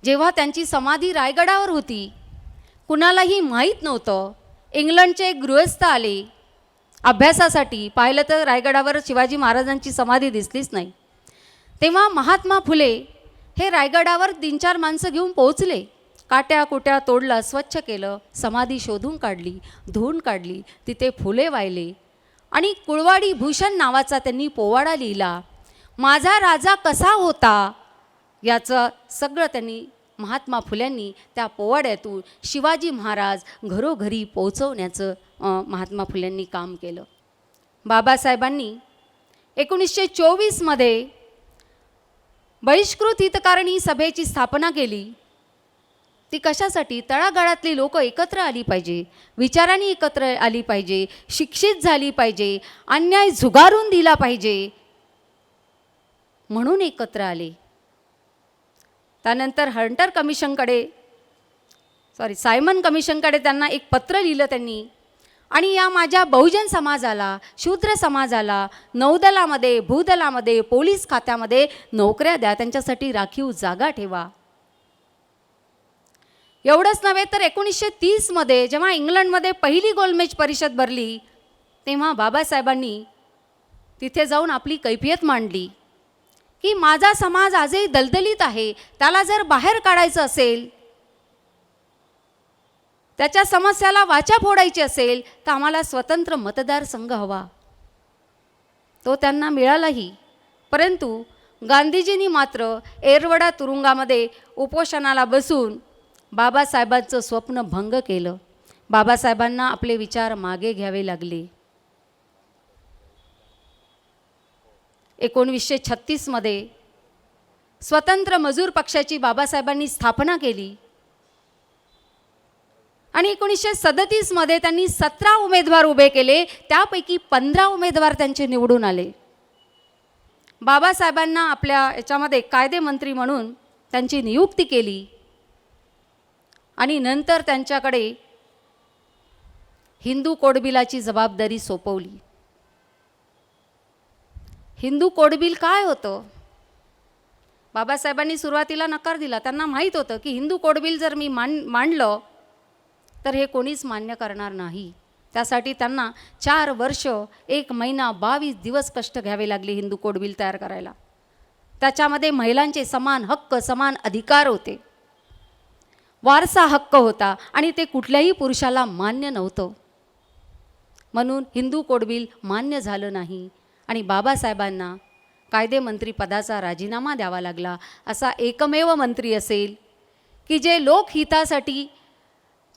जेव्हा त्यांची समाधी रायगडावर होती, कुणालाही माहीत नव्हतं. इंग्लंडचे एक गृहस्थ आले अभ्यासासाठी. पाहिलं तर रायगडावर शिवाजी महाराजांची समाधी दिसलीच नाही. तेव्हा महात्मा फुले हे रायगडावर 3-4 माणसं घेऊन पोहोचले. काट्या कुट्या तोडलं, स्वच्छ केलं, समाधी शोधून काढली, धुवून काढली, तिथे फुले वाहिले आणि कुळवाडी भूषण नावाचा त्यांनी पोवाडा लिहिला. माझा राजा कसा होता याचं सगळं त्यांनी महात्मा फुल्यांनी त्या पोवाड्यातून शिवाजी महाराज घरोघरी पोहोचवण्याचं महात्मा फुल्यांनी काम केलं. बाबासाहेबांनी 1924मध्ये बहिष्कृत हितकारिणी सभेची स्थापना केली. ती कशासाठी? तळागाळातली लोक एकत्र आली पाहिजे, विचारांनी एकत्र आली पाहिजे, शिक्षित झाली पाहिजे, अन्याय झुगारून दिला पाहिजे म्हणून एकत्र आले. त्यानंतर हंटर कमिशनकडे सायमन कमिशनकडे त्यांना एक पत्र लिहिलं त्यांनी आणि या माझ्या बहुजन समाजाला, शूद्र समाजाला नौदलामध्ये, भूदलामध्ये, पोलीस खात्यामध्ये नोकऱ्या द्या, त्यांच्यासाठी राखीव जागा ठेवा. एवढंच नव्हे तर 1930मध्ये जेव्हा इंग्लंडमध्ये पहिली गोलमेज परिषद भरली तेव्हा बाबासाहेबांनी तिथे जाऊन आपली कैफियत मांडली की माझा समाज आजही दलदलीत आहे, त्याला जर बाहेर काढायचं असेल, त्याच्या समस्याला वाचा फोडायची असेल तर आम्हाला स्वतंत्र मतदारसंघ हवा. तो त्यांना मिळालाही. परंतु गांधीजींनी मात्र एरवडा तुरुंगामध्ये उपोषणाला बसून बाबासाहेबांचं स्वप्न भंग केलं. बाबासाहेबांना आपले विचार मागे घ्यावे लागले. 1936मध्ये स्वतंत्र मजूर पक्षाची बाबासाहेबांनी स्थापना केली आणि 1937मध्ये त्यांनी 17 उमेदवार उभे केले. त्यापैकी 15 उमेदवार त्यांचे निवडून आले. बाबासाहेबांना आपल्या याच्यामध्ये कायदेमंत्री म्हणून त्यांची नियुक्ती केली आणि नंतर त्यांच्याकडे हिंदू कोडबिलाची जबाबदारी सोपवली. हिंदू कोडबिल काय होतं? बाबासाहेबांनी सुरुवातीला नकार दिला. त्यांना माहीत होतं की हिंदू कोडबिल जर मी मांडलं तर हे कोणीच मान्य करणार नाही. त्यासाठी त्यांना 4 वर्ष 1 महिना 22 दिवस कष्ट घ्यावे लागले हिंदू कोडबिल तयार करायला. त्याच्यामध्ये महिलांचे समान हक्क, समान अधिकार होते, वारसा हक्क होता आणि ते कुठल्याही पुरुषाला मान्य नव्हतं. म्हणून हिंदू कोडबिल मान्य झालं नाही आणि बाबासाहेबांना कायदेमंत्री पदाचा राजीनामा द्यावा लागला. असा एकमेव मंत्री असेल की जे लोकहितासाठी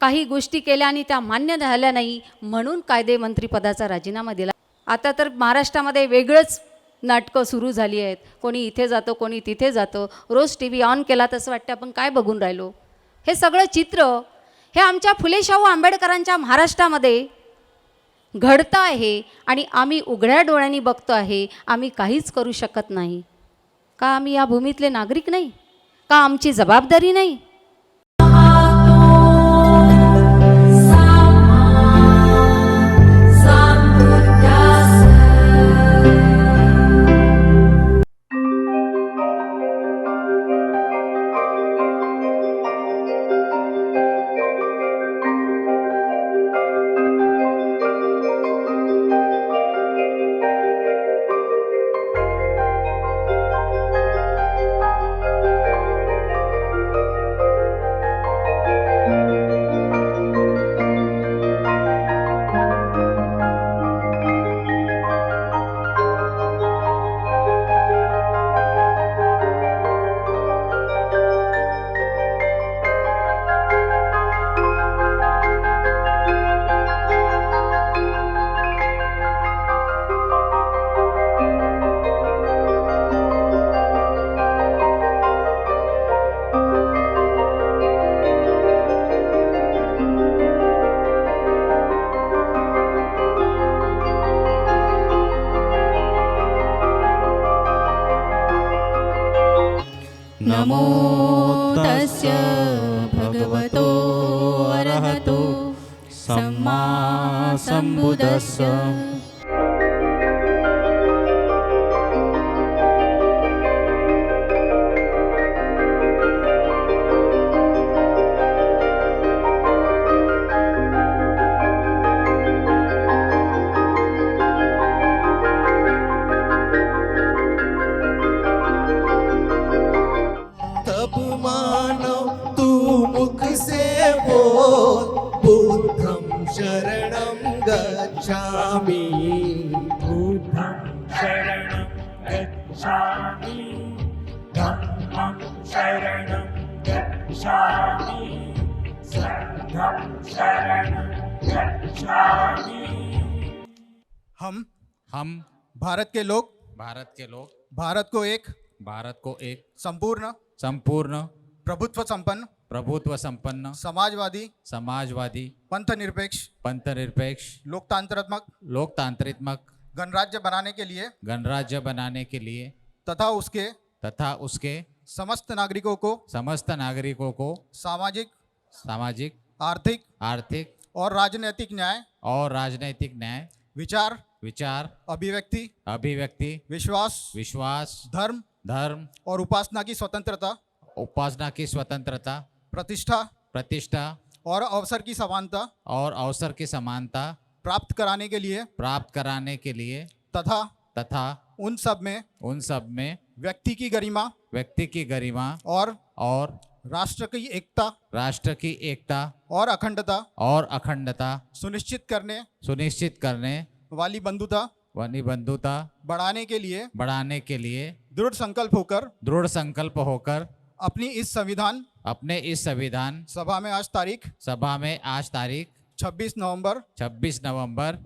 काही गोष्टी केल्या आणि त्या मान्य झाल्या नाही म्हणून कायदेमंत्री पदाचा राजीनामा दिला. आता तर महाराष्ट्रामध्ये वेगळंच नाटकं सुरू झाली आहेत. कोणी इथे जातो, कोणी तिथे जातो. रोज TV ऑन केला तसं वाटतं आपण काय बघून राहिलो. हे सगळं चित्र हे आमच्या फुले शाहू आंबेडकरांच्या महाराष्ट्रामध्ये घडतं आहे आणि आम्ही उघड्या डोळ्यांनी बघतो आहे. आम्ही काहीच करू शकत नाही का? आम्ही या भूमीतले नागरिक नाही का? आमची जबाबदारी नाही? नमो तस्य भगवतो अरहतो सम्मा सम्बुद्धस्स। मानव तू मुख से बोल, बुद्धं शरणं गच्छामि, बुद्धं शरणं गच्छामि, धम्मं शरणं गच्छामि, संघं शरणं गच्छामि। हम भारत के लोग भारत को एक संपूर्ण प्रभुत्व संपन्न समाजवादी पंथनिरपेक्ष लोकतांत्रिक गणराज्य बनाने के लिए तथा उसके समस्त नागरिकों को सामाजिक आर्थिक और राजनीतिक न्याय विचार अभिव्यक्ति विश्वास धर्म और उपासना की स्वतंत्रता प्रतिष्ठा और अवसर की समानता प्राप्त कराने के लिए तथा उन सब में व्यक्ति की गरिमा और राष्ट्र की एकता और अखंडता सुनिश्चित करने वाली बंधुता बढ़ाने के लिए दृढ़ संकल्प होकर अपने इस संविधान सभा में आज तारीख 26 नवंबर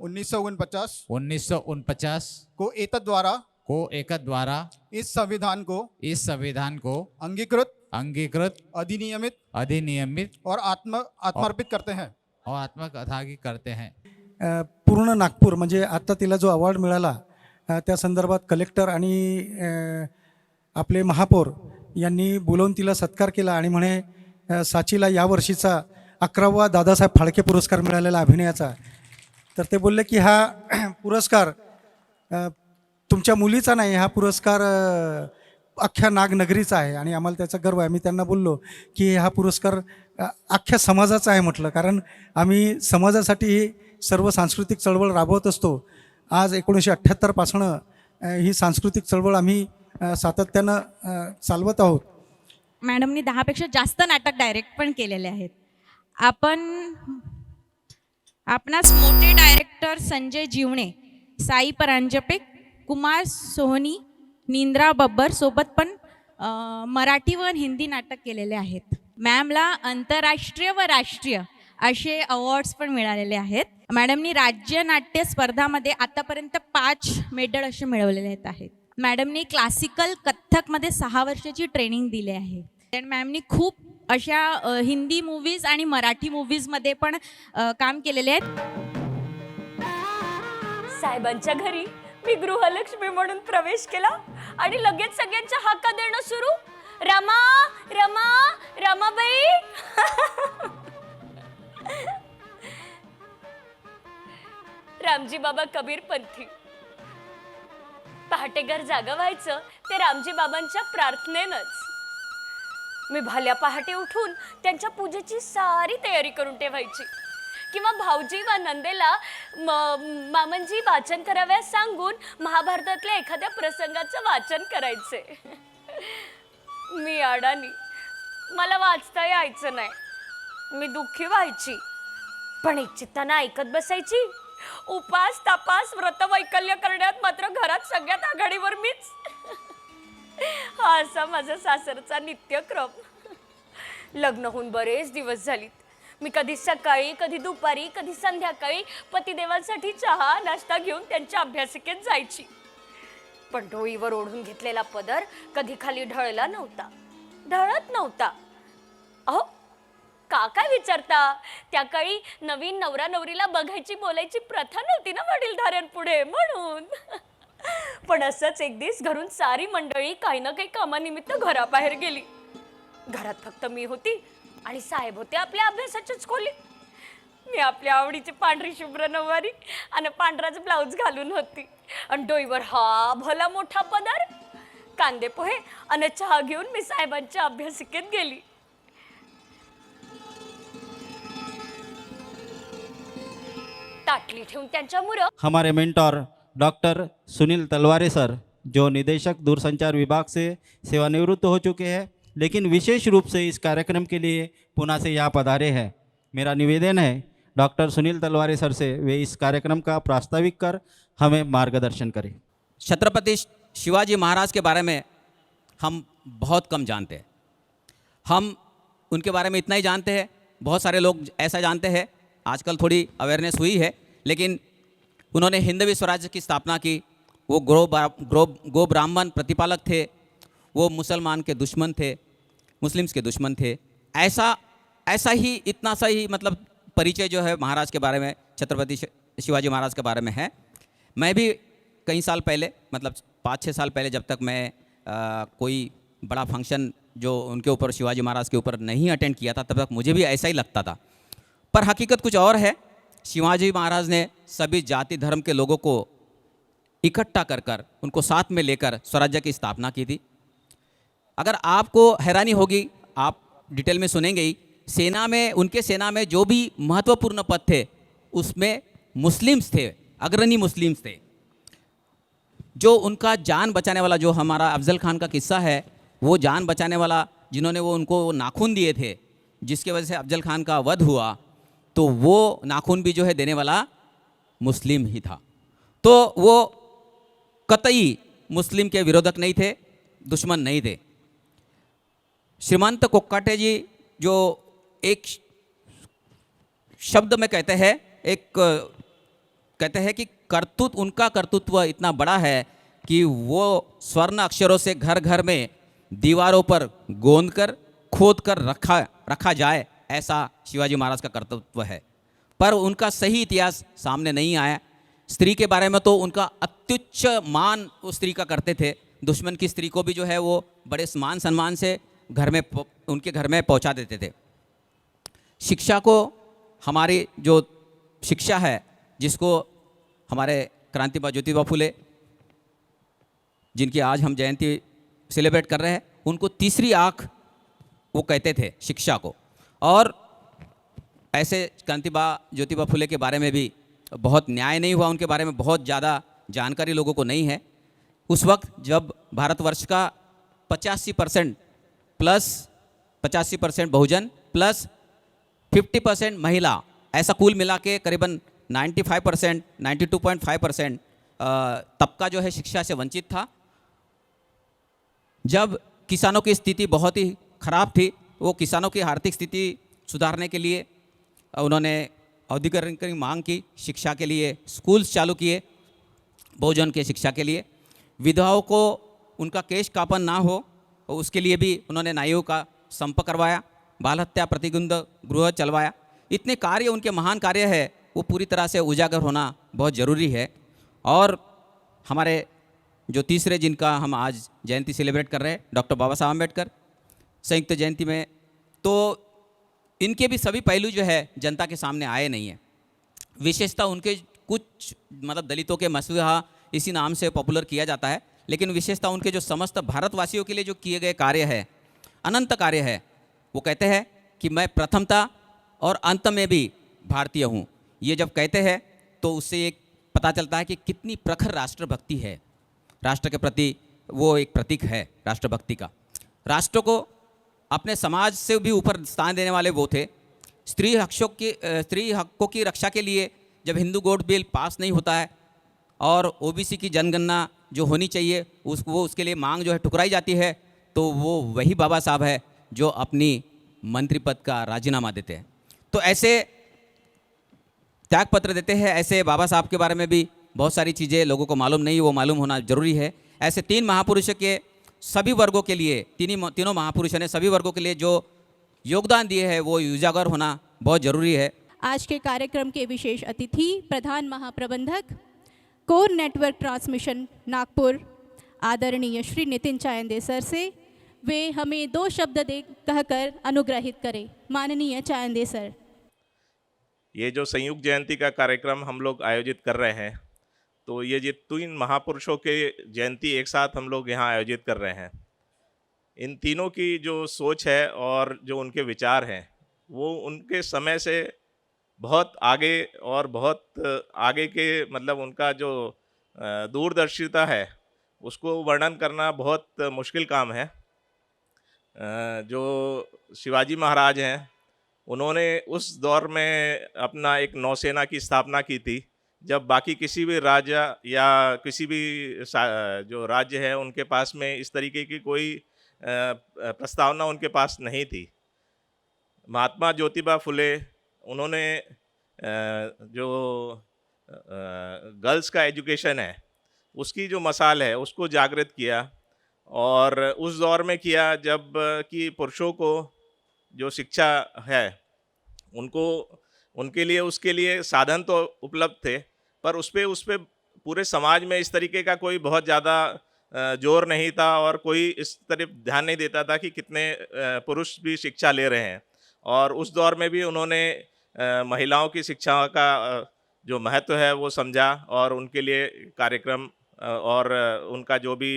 1949 को एकत द्वारा इस संविधान को अंगीकृत अधिनियमित और आत्मर्पित करते हैं। पूर्ण नागपूर म्हणजे आता तिला जो अवॉर्ड मिळाला त्या संदर्भात कलेक्टर आणि आपले महापौर यांनी बोलवून तिला सत्कार केला आणि म्हणे साचीला यावर्षीचा 11वा दादासाहेब फाळके पुरस्कार मिळालेला अभिनयाचा। तर ते बोलले की हा पुरस्कार तुमच्या मुलीचा नाही, हा पुरस्कार अख्ख्या नागनगरीचा आहे आणि आम्हाला त्याचा गर्व आहे। मी त्यांना बोललो की हा पुरस्कार अख्ख्या समाजाचा आहे म्हटलं, कारण आम्ही समाजासाठी सर्व सांस्कृतिक चळवळ राबवत असतो। आज 1978 पासून ही सांस्कृतिक चळवळ आम्ही सातत्यानं चालवत आहोत। मॅडमनी 10 पेक्षा जास्त नाटक डायरेक्ट पण केलेले आहेत। आपणास मोठे डायरेक्टर संजय जीवणे, साई परांजपे, कुमार सोहनी, निंद्रा बब्बर सोबत पण मराठी व हिंदी नाटक केलेले आहेत। मॅमला आंतरराष्ट्रीय व राष्ट्रीय असे अवॉर्ड्स पण मिळालेले आहेत। मॅडमनी राज्य नाट्य स्पर्धामध्ये आतापर्यंत 5 मेडल असे मिळवलेले आहेत। मॅडमनी क्लासिकल कथ्थकमध्ये 6 वर्षाची ट्रेनिंग दिली आहे। आणि मॅमनी खूप अशा हिंदी मूवीज आणि मराठी मूवीजमध्ये पण काम केलेले आहेत। साहेबांच्या घरी मी गृहलक्ष्मी म्हणून प्रवेश केला आणि लगेच सगळ्यांच्या हाका देणं सुरू, रमा रमा रमाबाई। रामजी बाबा कबीर पंथी, पहाटे घर जागा व्हायचं ते रामजी बाबांच्या प्रार्थनेनंच। मी भल्या पहाटे उठून त्यांच्या पूजेची सारी तयारी करून ठेवायची, किंवा भाऊजी व नंदेला मामनजी वाचन कराव्यास सांगून महाभारतातल्या एखाद्या प्रसंगाचं वाचन करायचे। मी अडाणी, मला वाचता यायचं नाही, मी दुःखी व्हायची, पण एकचित्तानं ऐकत बसायची। उपास तपास व्रत वैकल्य करण्यात मात्र घरात सगळ्यात आघाडीवर मीच। हा असा माझा सासरचा नित्यक्रम। लग्न होऊन बरेच दिवस झालीत, मी कधी सकाळी, कधी दुपारी, कधी संध्याकाळी पतिदेवांसाठी चहा नाश्ता घेऊन त्यांच्या अभ्यासिकेत जायची, पण डोईवर ओढून घेतलेला पदर कधी खाली ढळत नव्हता। अहो का काय विचारता, त्या काळी नवीन नवरा नवरीला बघायची बोलायची प्रथा नव्हती ना वडीलधाऱ्यांपुढे, म्हणून। पण असंच एक दिवस घरून सारी मंडळी काही ना काही कामानिमित्त घराबाहेर गेली। घरात फक्त मी होती आणि साहेब होते आपल्या अभ्यासाच्याच खोलीत। मी आपल्या आवडीची पांढरी शुभ्र नऊवारी आणि पांढराच ब्लाऊज घालून होती, आणि डोईवर हा भला मोठा पदर, कांदे पोहे आणि चहा घेऊन मी साहेबांच्या अभ्यासिकेत गेली। ताटली ठेवून त्यांच्या मुरं हमारे मेंटोर डॉक्टर सुनील तलवारे सर, जो निदेशक दूरसंचार विभाग से सेवानिवृत्त हो चुके हैं, लेकिन विशेष रूप से इस कार्यक्रम के लिए पुणे से यहाँ पधारे हैं। मेरा निवेदन है डॉक्टर सुनील तलवारे सर से वे इस कार्यक्रम का प्रास्ताविक कर हमें मार्गदर्शन करें। छत्रपति शिवाजी महाराज के बारे में हम बहुत कम जानते हैं। हम उनके बारे में इतना ही जानते हैं, बहुत सारे लोग ऐसा जानते हैं, आजकल थोड़ी अवेयरनेस हुई है, लेकिन उन्होंने हिंदवी स्वराज्य की स्थापना की। वो गो ब्राह्मण प्रतिपालक थे, वो मुसलमान के दुश्मन थे, मुस्लिम्स के दुश्मन थे। ऐसा ही इतना सा ही मतलब परिचय जो है महाराज के बारे में, छत्रपति शिवाजी महाराज के बारे में है। मैं भी कई साल पहले, मतलब 5-6 साल पहले, जब तक मैं कोई बड़ा फंक्शन जो उनके ऊपर, शिवाजी महाराज के ऊपर नहीं अटेंड किया था, तब तक मुझे भी ऐसा ही लगता था। पर हकीकत कुछ और है। शिवाजी महाराज ने सभी जाति धर्म के लोगों को इकट्ठा कर कर उनको साथ में लेकर स्वराज्य की स्थापना की थी। अगर आपको हैरानी होगी, आप डिटेल में सुनेंगे ही, सेना में, उनके सेना में जो भी महत्वपूर्ण पद थे उसमें मुस्लिम्स थे, अग्रणी मुस्लिम्स थे। जो उनका जान बचाने वाला, जो हमारा अफजल खान का किस्सा है, वो जान बचाने वाला जिन्होंने वो उनको नाखून दिए थे, जिसके वजह से अफजल खान का वध हुआ, तो वो नाखून भी जो है देने वाला मुस्लिम ही था। तो वो कतई मुस्लिम के विरोधक नहीं थे, दुश्मन नहीं थे। श्रीमंत कोक्काटे जी जो एक शब्द में कहते हैं, कहते हैं कि उनका कर्तृत्व इतना बड़ा है कि वो स्वर्ण अक्षरों से घर घर में दीवारों पर गोंद कर, खोद कर रखा जाए, ऐसा शिवाजी महाराज का कर्तृत्व है। पर उनका सही इतिहास सामने नहीं आया। स्त्री के बारे में तो उनका अत्युच्च मान उस स्त्री का करते थे। दुश्मन की स्त्री को भी जो है वो बड़े मान सम्मान से उनके घर में पहुंचा देते थे। शिक्षा को, हमारी जो शिक्षा है, जिसको हमारे क्रांतिबा ज्योतिबा फुले, जिनकी आज हम जयंती सेलिब्रेट कर रहे हैं, उनको तीसरी आँख वो कहते थे शिक्षा को। और ऐसे क्रांतिबा ज्योतिबा फुले के बारे में भी बहुत न्याय नहीं हुआ, उनके बारे में बहुत ज़्यादा जानकारी लोगों को नहीं है। उस वक्त जब भारतवर्ष का 85% प्लस 85% बहुजन प्लस 50% महिला, ऐसा कुल मिला के करीबन 95%, 92.5% तबका जो है शिक्षा से वंचित था। जब किसानों की स्थिति बहुत ही खराब थी, वो किसानों की आर्थिक स्थिति सुधारने के लिए उन्होंने औद्योगिकरण की मांग की, शिक्षा के लिए स्कूल्स चालू किए, बहुजन के शिक्षा के लिए। विधवाओं को उनका केश कापन ना हो, उसके लिए भी उन्होंने न्यायों का संप करवाया, बाल हत्या प्रतिबंध गृह चलवाया। इतने कार्य, उनके महान कार्य है, वो पूरी तरह से उजागर होना बहुत ज़रूरी है। और हमारे जो तीसरे, जिनका हम आज जयंती सेलिब्रेट कर रहे हैं, डॉक्टर बाबा साहब अम्बेडकर संयुक्त जयंती में, तो इनके भी सभी पहलू जो है जनता के सामने आए नहीं हैं। विशेषता उनके कुछ, मतलब दलितों के मसीहा इसी नाम से पॉपुलर किया जाता है, लेकिन विशेषता उनके जो समस्त भारतवासियों के लिए जो किए गए कार्य है, अनंत कार्य है। वो कहते हैं कि मैं प्रथमता और अंत में भी भारतीय हूँ। ये जब कहते हैं तो उससे एक पता चलता है कि कितनी प्रखर राष्ट्रभक्ति है। राष्ट्र के प्रति वो एक प्रतीक है राष्ट्रभक्ति का। राष्ट्र को अपने समाज से भी ऊपर स्थान देने वाले वो थे। स्त्री हकों की रक्षा के लिए जब हिंदू कोड बिल पास नहीं होता है और ओबीसी की जनगणना जो होनी चाहिए उसके लिए मांग जो है ठुकराई जाती है, तो वो वही बाबा साहब है जो अपनी मंत्री पद का राजीनामा देते हैं। तो ऐसे त्याग पत्र देते हैं। ऐसे बाबा साहब के बारे में भी बहुत सारी चीज़ें लोगों को मालूम नहीं, वो मालूम होना जरूरी है। ऐसे तीन महापुरुषों के सभी वर्गों के लिए, तीनों महापुरुषों ने सभी वर्गों के लिए जो योगदान दिए हैं वो उजागर होना बहुत ज़रूरी है। आज के कार्यक्रम के विशेष अतिथि प्रधान महाप्रबंधक कोर नेटवर्क ट्रांसमिशन नागपुर आदरणीय श्री नितिन चायंदे सर से वे हमें 2 शब्द दे कहकर अनुग्रहित करें। माननीय चायंदे सर। ये जो संयुक्त जयंती का कार्यक्रम हम लोग आयोजित कर रहे हैं, तो ये जो 3 महापुरुषों के जयंती एक साथ हम लोग यहाँ आयोजित कर रहे हैं। इन तीनों की जो सोच है और जो उनके विचार हैं, वो उनके समय से बहुत आगे और बहुत आगे के, मतलब उनका जो दूरदर्शिता है उसको वर्णन करना बहुत मुश्किल काम है। जो शिवाजी महाराज हैं, उन्होंने उस दौर में अपना एक नौसेना की स्थापना की थी, जब बाकी किसी भी राजा या किसी भी जो राज्य है उनके पास में इस तरीके की कोई प्रस्तावना उनके पास नहीं थी। महात्मा ज्योतिबा फुले, उन्होंने जो गर्ल्स का एजुकेशन है उसकी जो मसाल है उसको जागृत किया, और उस दौर में किया जब कि पुरुषों को जो शिक्षा है उनको उनके लिए उसके लिए साधन तो उपलब्ध थे, पर उस पे पूरे समाज में इस तरीके का कोई बहुत ज़्यादा जोर नहीं था और कोई इस तरफ ध्यान नहीं देता था कि कितने पुरुष भी शिक्षा ले रहे हैं। और उस दौर में भी उन्होंने महिलाओं की शिक्षा का जो महत्व है वो समझा और उनके लिए कार्यक्रम और उनका जो भी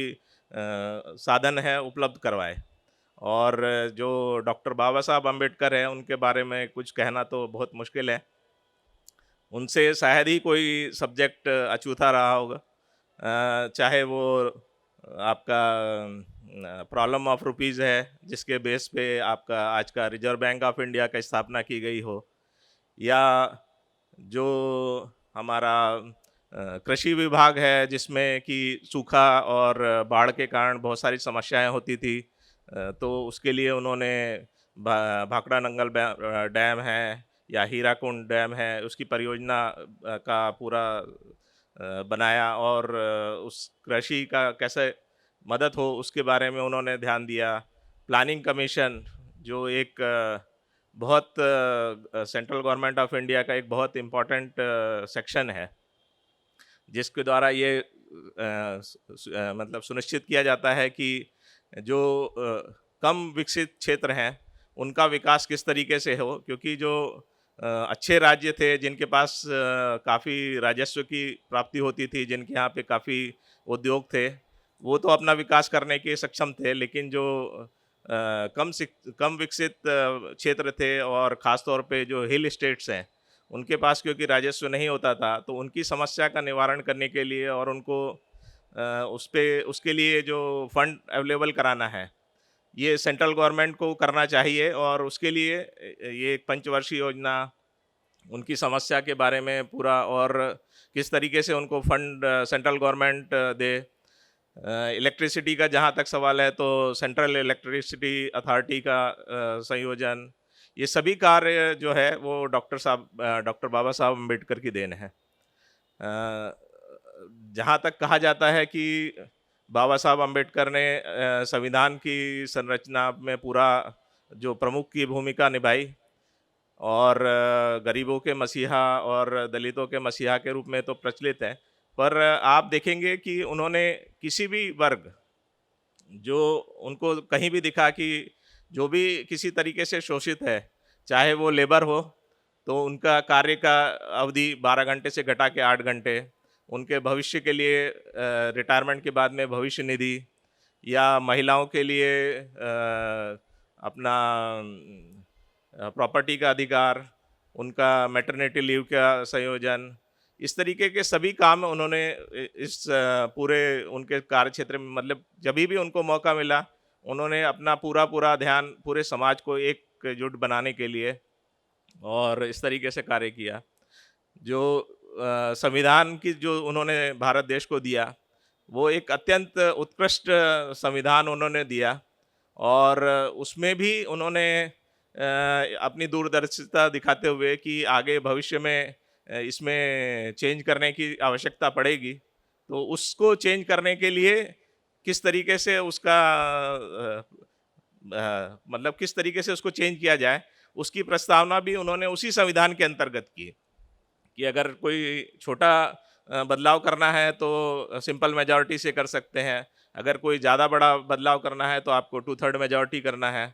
साधन है उपलब्ध करवाए। और जो डॉक्टर बाबा साहब अम्बेडकर हैं उनके बारे में कुछ कहना तो बहुत मुश्किल है, उनसे शायद ही कोई सब्जेक्ट अछूता रहा होगा, चाहे वो आपका प्रॉब्लम ऑफ रुपीज़ है जिसके बेस पे आपका आज का रिजर्व बैंक ऑफ इंडिया का स्थापना की गई हो, या जो हमारा कृषि विभाग है जिसमें कि सूखा और बाढ़ के कारण बहुत सारी समस्याएं होती थी, तो उसके लिए उन्होंने भाखड़ा नंगल डैम है या हीराकुंड डैम है उसकी परियोजना का पूरा बनाया, और उस कृषि का कैसे मदद हो उसके बारे में उन्होंने ध्यान दिया। प्लानिंग कमीशन जो एक बहुत सेंट्रल गवर्नमेंट ऑफ इंडिया का एक बहुत इम्पोर्टेंट सेक्शन है, जिसके द्वारा ये मतलब सुनिश्चित किया जाता है कि जो कम विकसित क्षेत्र हैं उनका विकास किस तरीके से हो, क्योंकि जो अच्छे राज्य थे जिनके पास काफ़ी राजस्व की प्राप्ति होती थी, जिनके यहाँ पे काफ़ी उद्योग थे, वो तो अपना विकास करने के सक्षम थे, लेकिन जो कम विकसित क्षेत्र थे और ख़ास तौर पे जो हिल स्टेट्स हैं उनके पास क्योंकि राजस्व नहीं होता था, तो उनकी समस्या का निवारण करने के लिए और उनको उसके लिए जो फंड अवेलेबल कराना है ये सेंट्रल गवर्नमेंट को करना चाहिए। और उसके लिए ये एक पंचवर्षीय योजना उनकी समस्या के बारे में पूरा और किस तरीके से उनको फंड सेंट्रल गवर्नमेंट दे। इलेक्ट्रिसिटी का जहाँ तक सवाल है तो सेंट्रल इलेक्ट्रिसिटी अथॉरिटी का संयोजन, ये सभी कार्य जो है वो डॉक्टर बाबा साहब अम्बेडकर की देन है। जहाँ तक कहा जाता है कि बाबा साहब अम्बेडकर ने संविधान की संरचना में पूरा जो प्रमुख की भूमिका निभाई और गरीबों के मसीहा और दलितों के मसीहा के रूप में तो प्रचलित है, पर आप देखेंगे कि उन्होंने किसी भी वर्ग जो उनको कहीं भी दिखा कि जो भी किसी तरीके से शोषित है, चाहे वो लेबर हो तो उनका कार्य का अवधि 12 घंटे से घटा के 8 घंटे, उनके भविष्य के लिए रिटायरमेंट के बाद में भविष्य निधि, या महिलाओं के लिए अपना प्रॉपर्टी का अधिकार, उनका मैटरनिटी लीव का संयोजन, इस तरीके के सभी काम उन्होंने इस पूरे उनके कार्य क्षेत्र में, मतलब जब भी उनको मौका मिला उन्होंने अपना पूरा ध्यान पूरे समाज को एकजुट बनाने के लिए और इस तरीके से कार्य किया। जो संविधान की जो उन्होंने भारत देश को दिया वो एक अत्यंत उत्कृष्ट संविधान उन्होंने दिया, और उसमें भी उन्होंने अपनी दूरदर्शिता दिखाते हुए कि आगे भविष्य में इसमें चेंज करने की आवश्यकता पड़ेगी, तो उसको चेंज करने के लिए किस तरीके से उसका मतलब किस तरीके से उसको चेंज किया जाए उसकी प्रस्तावना भी उन्होंने उसी संविधान के अंतर्गत की कि अगर कोई छोटा बदलाव करना है तो सिंपल मेजॉरिटी से कर सकते हैं, अगर कोई ज़्यादा बड़ा बदलाव करना है तो आपको 2/3 मेजॉरिटी करना है।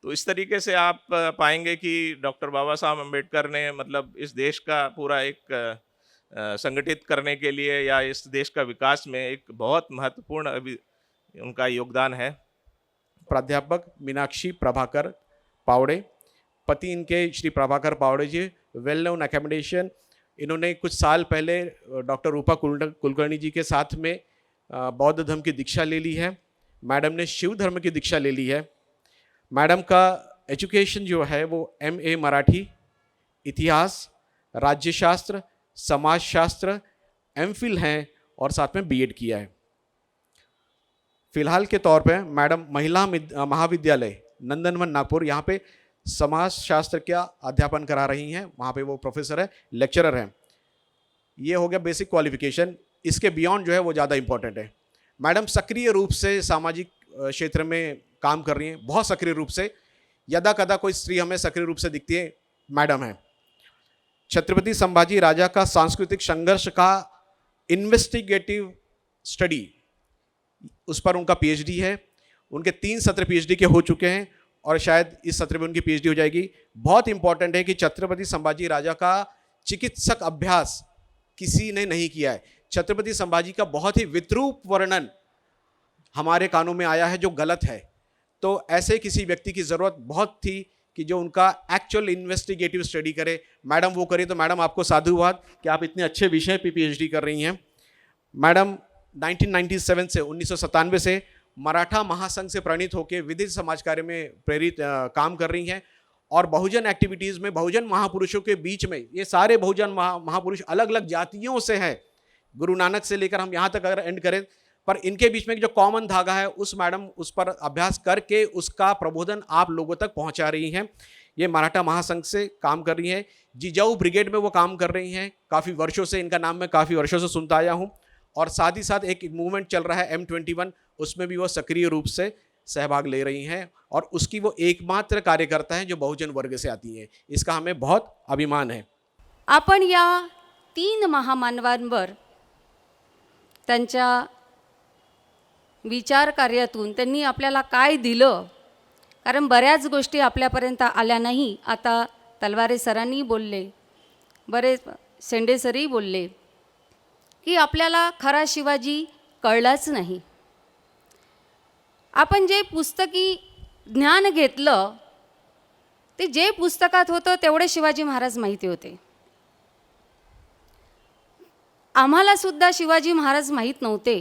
तो इस तरीके से आप पाएंगे कि डॉक्टर बाबा साहब अम्बेडकर ने मतलब इस देश का पूरा एक संगठित करने के लिए या इस देश का विकास में एक बहुत महत्वपूर्ण उनका योगदान है। प्राध्यापक मीनाक्षी प्रभाकर पावड़े, पति इनके श्री प्रभाकर पावड़े जी वेल नोन एकेडमिशियन, इन्होंने कुछ साल पहले डॉक्टर रूपा कुलकर्णी जी के साथ में बौद्ध धर्म की दीक्षा ले ली है। मैडम ने शिव धर्म की दीक्षा ले ली है। मैडम का एजुकेशन जो है वो MA मराठी, इतिहास, राज्यशास्त्र, समाजशास्त्र, MPhil हैं और साथ में B.Ed किया है। फिलहाल के तौर पे मैडम महिला महाविद्यालय नंदनवन नागपुर यहाँ पे समाजशास्त्र का अध्यापन करा रही हैं। वहाँ पे वो प्रोफेसर है, लेक्चरर हैं। ये हो गया बेसिक क्वालिफिकेशन। इसके बियॉन्ड जो है वो ज़्यादा इंपॉर्टेंट है। मैडम सक्रिय रूप से सामाजिक क्षेत्र में काम कर रही हैं, बहुत सक्रिय रूप से। यदा कदा कोई स्त्री हमें सक्रिय रूप से दिखती है, मैडम है। छत्रपति संभाजी राजा का सांस्कृतिक संघर्ष का इन्वेस्टिगेटिव स्टडी, उस पर उनका PhD है। उनके 3 सत्र PhD के हो चुके हैं और शायद इस सत्र में उनकी PhD हो जाएगी। बहुत इंपॉर्टेंट है कि छत्रपति संभाजी राजा का चिकित्सक अभ्यास किसी ने नहीं किया है। छत्रपति संभाजी का बहुत ही विद्रूप वर्णन हमारे कानों में आया है जो गलत है। तो ऐसे किसी व्यक्ति की ज़रूरत बहुत थी कि जो उनका एक्चुअल इन्वेस्टिगेटिव स्टडी करे। मैडम वो करे, तो मैडम आपको साधुवाद कि आप इतने अच्छे विषय पे PhD कर रही हैं। मैडम 1997 से 1997 से मराठा महासंघ से प्रणीत होकर विधिक समाज कार्य में प्रेरित काम कर रही हैं और बहुजन एक्टिविटीज़ में बहुजन महापुरुषों के बीच में, ये सारे बहुजन महापुरुष अलग अलग जातियों से हैं, गुरु नानक से लेकर हम यहाँ तक अगर एंड करें, पर इनके बीच में जो कॉमन धागा है उस मैडम उस पर अभ्यास करके उसका प्रबोधन आप लोगों तक पहुँचा रही हैं। ये मराठा महासंघ से काम कर रही हैं। जिजाऊ ब्रिगेड में वो काम कर रही हैं। काफ़ी वर्षों से इनका नाम मैं काफ़ी वर्षों से सुनता आया हूँ। और साथ ही साथ एक मूवमेंट चल रहा है M21, उसमें भी वो सक्रिय रूप से सहभाग ले रही हैं और उसकी वो एकमात्र कार्यकर्ता हैं जो बहुजन वर्ग से आती हैं। इसका हमें बहुत अभिमान है। आपण या 3 महामानवांवर त्यांच्या विचार कार्यातून त्यांनी आपल्याला काय दिलं, कारण बऱ्याच गोष्टी आपल्यापर्यंत आल्या नाही. आता तलवारे सरांनी बोलले, बरेच शेंडे सरही बोलले की आपल्याला खरा शिवाजी कळलाच नाही. आपण जे पुस्तकी ज्ञान घेतलं ते जे पुस्तकात होतं तेवढे शिवाजी महाराज माहिती होते. आम्हाला सुद्धा शिवाजी महाराज माहीत नव्हते.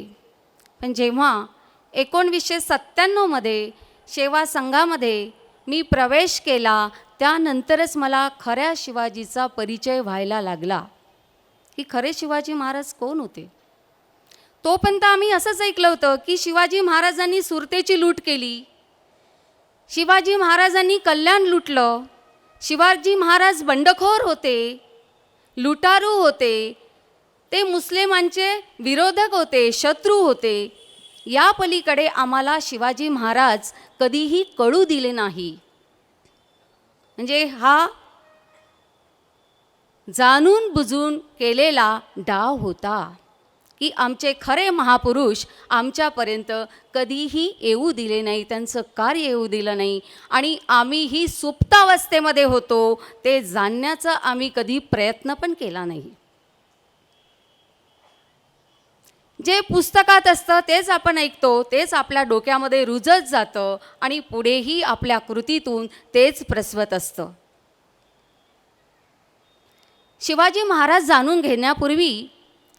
पण जेव्हा 1997 मध्ये सेवा संघामध्ये मी प्रवेश केला त्यानंतरच मला खऱ्या शिवाजीचा परिचय व्हायला लागला की खरे शिवाजी महाराज कोण होते. तोपर्यंत आम्ही असंच ऐकलं होतं की शिवाजी महाराजांनी सुरतेची लूट केली, शिवाजी महाराजांनी कल्याण लुटलं, शिवाजी महाराज बंडखोर होते, लुटारू होते, ते मुस्लिमांचे विरोधक होते, शत्रू होते. या पलीकडे आम्हाला शिवाजी महाराज कधीही कळू दिले नाही. म्हणजे हा जाणून बुजून केलेला डाव होता की आमचे खरे महापुरुष आमच्यापर्यंत कधीही येऊ दिले नाही, त्यांचं कार्य येऊ दिलं नाही आणि आम्हीही सुप्तावस्थेमध्ये होतो ते जाणण्याचा आम्ही कधी प्रयत्न पण केला नाही. जे पुस्तकात असतं तेच आपण ऐकतो, तेच आपल्या डोक्यामध्ये रुजत जातं आणि पुढेही आपल्या कृतीतून तेच प्रसवत असतं. शिवाजी महाराज जाणून घेण्यापूर्वी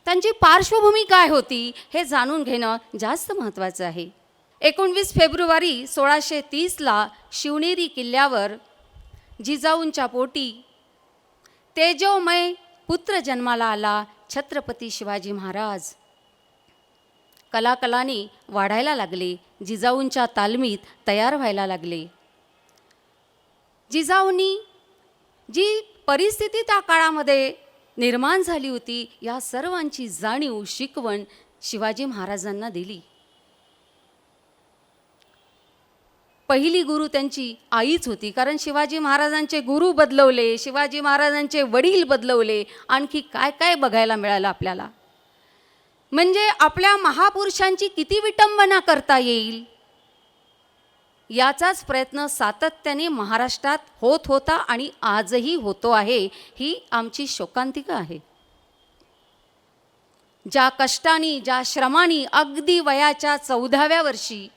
त्यांची पार्श्वभूमी काय होती हे जाणून घेणं जास्त महत्त्वाचं आहे. 19 फेब्रुवारी 1630ला शिवनेरी किल्ल्यावर जिजाऊंच्या पोटी तेजोमय पुत्र जन्माला आला, छत्रपती शिवाजी महाराज. कलाकलांनी वाढायला लागले, जिजाऊंच्या तालमीत तयार व्हायला लागले. जिजाऊंनी जी परिस्थिती त्या काळामध्ये निर्माण झाली होती या सर्वांची जाणीव शिकवण शिवाजी महाराजांना दिली. पहिली गुरु त्यांची आईच होती, कारण शिवाजी महाराजांचे गुरु बदलवले, शिवाजी महाराजांचे वडील बदलवले, आणखी काय काय बघायला मिळालं आपल्याला. म्हणजे आपल्या महापुरुषांची किती विटंबना करता येईल याचाच प्रयत्न सातत्याने महाराष्ट्रात होत होता आणि आजही होतो आहे. ही आमची शोकांतिका आहे. ज्या कष्टानी, ज्या श्रमानी अगदी वयाच्या 14व्या वर्षी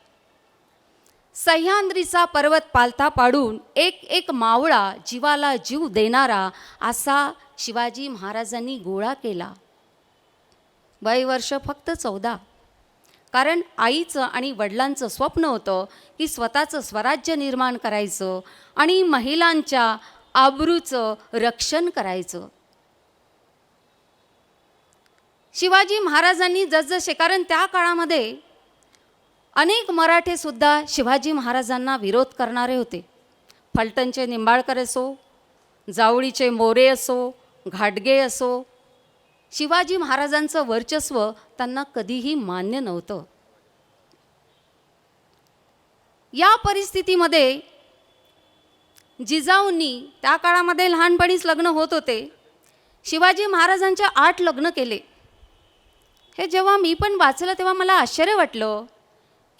सह्याद्रीचा पर्वत पालथा पाडून एक एक मावळा जीवाला जीव देणारा असा शिवाजी महाराजांनी गोळा केला. वय वर्ष फक्त 14. कारण आईचं आणि वडिलांचं स्वप्न होतं की स्वतःचं स्वराज्य निर्माण करायचं आणि महिलांच्या आबरूचं रक्षण करायचं. शिवाजी महाराजांनी जसजसे, कारण त्या काळामध्ये अनेक मराठेसुद्धा शिवाजी महाराजांना विरोध करणारे होते. फलटणचे निंबाळकर असो, जावळीचे मोरे असो, घाटगे असो, शिवाजी महाराजांचं वर्चस्व त्यांना कधीही मान्य नव्हतं. या परिस्थितीमध्ये जिजाऊंनी, त्या काळामध्ये लहानपणीच लग्न होत होते, शिवाजी महाराजांच्या 8 लग्न केले. हे जेव्हा मी पण वाचलं तेव्हा मला आश्चर्य वाटलं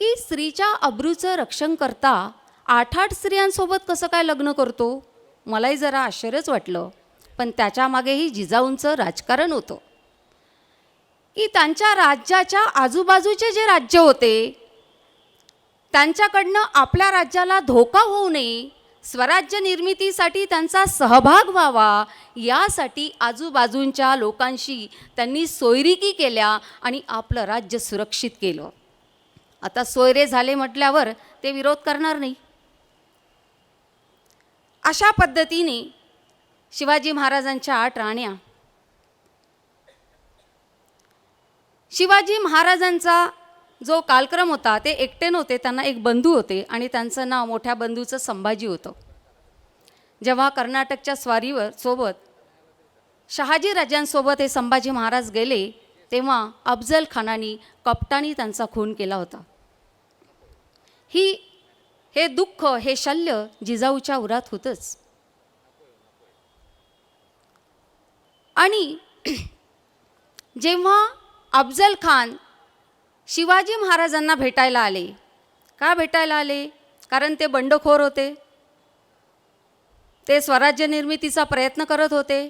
की स्त्रीच्या अब्रूचं रक्षण करता 8 स्त्रियांसोबत कसं काय लग्न करतो. मलाही जरा आश्चर्यच वाटलं. पण त्याच्यामागेही जिजाऊंचं राजकारण होतं की त्यांच्या राज्याच्या आजूबाजूचे जे राज्य होते त्यांच्याकडनं आपल्या राज्याला धोका होऊ नये, स्वराज्य निर्मितीसाठी त्यांचा सहभाग व्हावा, यासाठी आजूबाजूंच्या लोकांशी त्यांनी सोयरिकी केल्या आणि आपलं राज्य सुरक्षित केलं. आता सोयरे झाले म्हटल्यावर ते विरोध करणार नाही. अशा पद्धतीने शिवाजी महाराजांच्या 8 राण्या. शिवाजी महाराजांचा जो कालक्रम होता ते एकटे नव्हते, त्यांना एक बंधू होते आणि त्यांचं नाव, मोठ्या बंधूचं संभाजी होतं. जेव्हा कर्नाटकच्या स्वारीवर सोबत शहाजी राजांसोबत हे संभाजी महाराज गेले तेव्हा अफजल खानाने कपटाने त्यांचा खून केला होता. हे दुःख, हे शल्य जिजाऊच्या उरात होतंच. आणि जेव्हा अफजल खान शिवाजी महाराजांना भेटायला आले, का भेटायला आले? कारण ते बंडखोर होते, ते स्वराज्य निर्मितीचा प्रयत्न करत होते,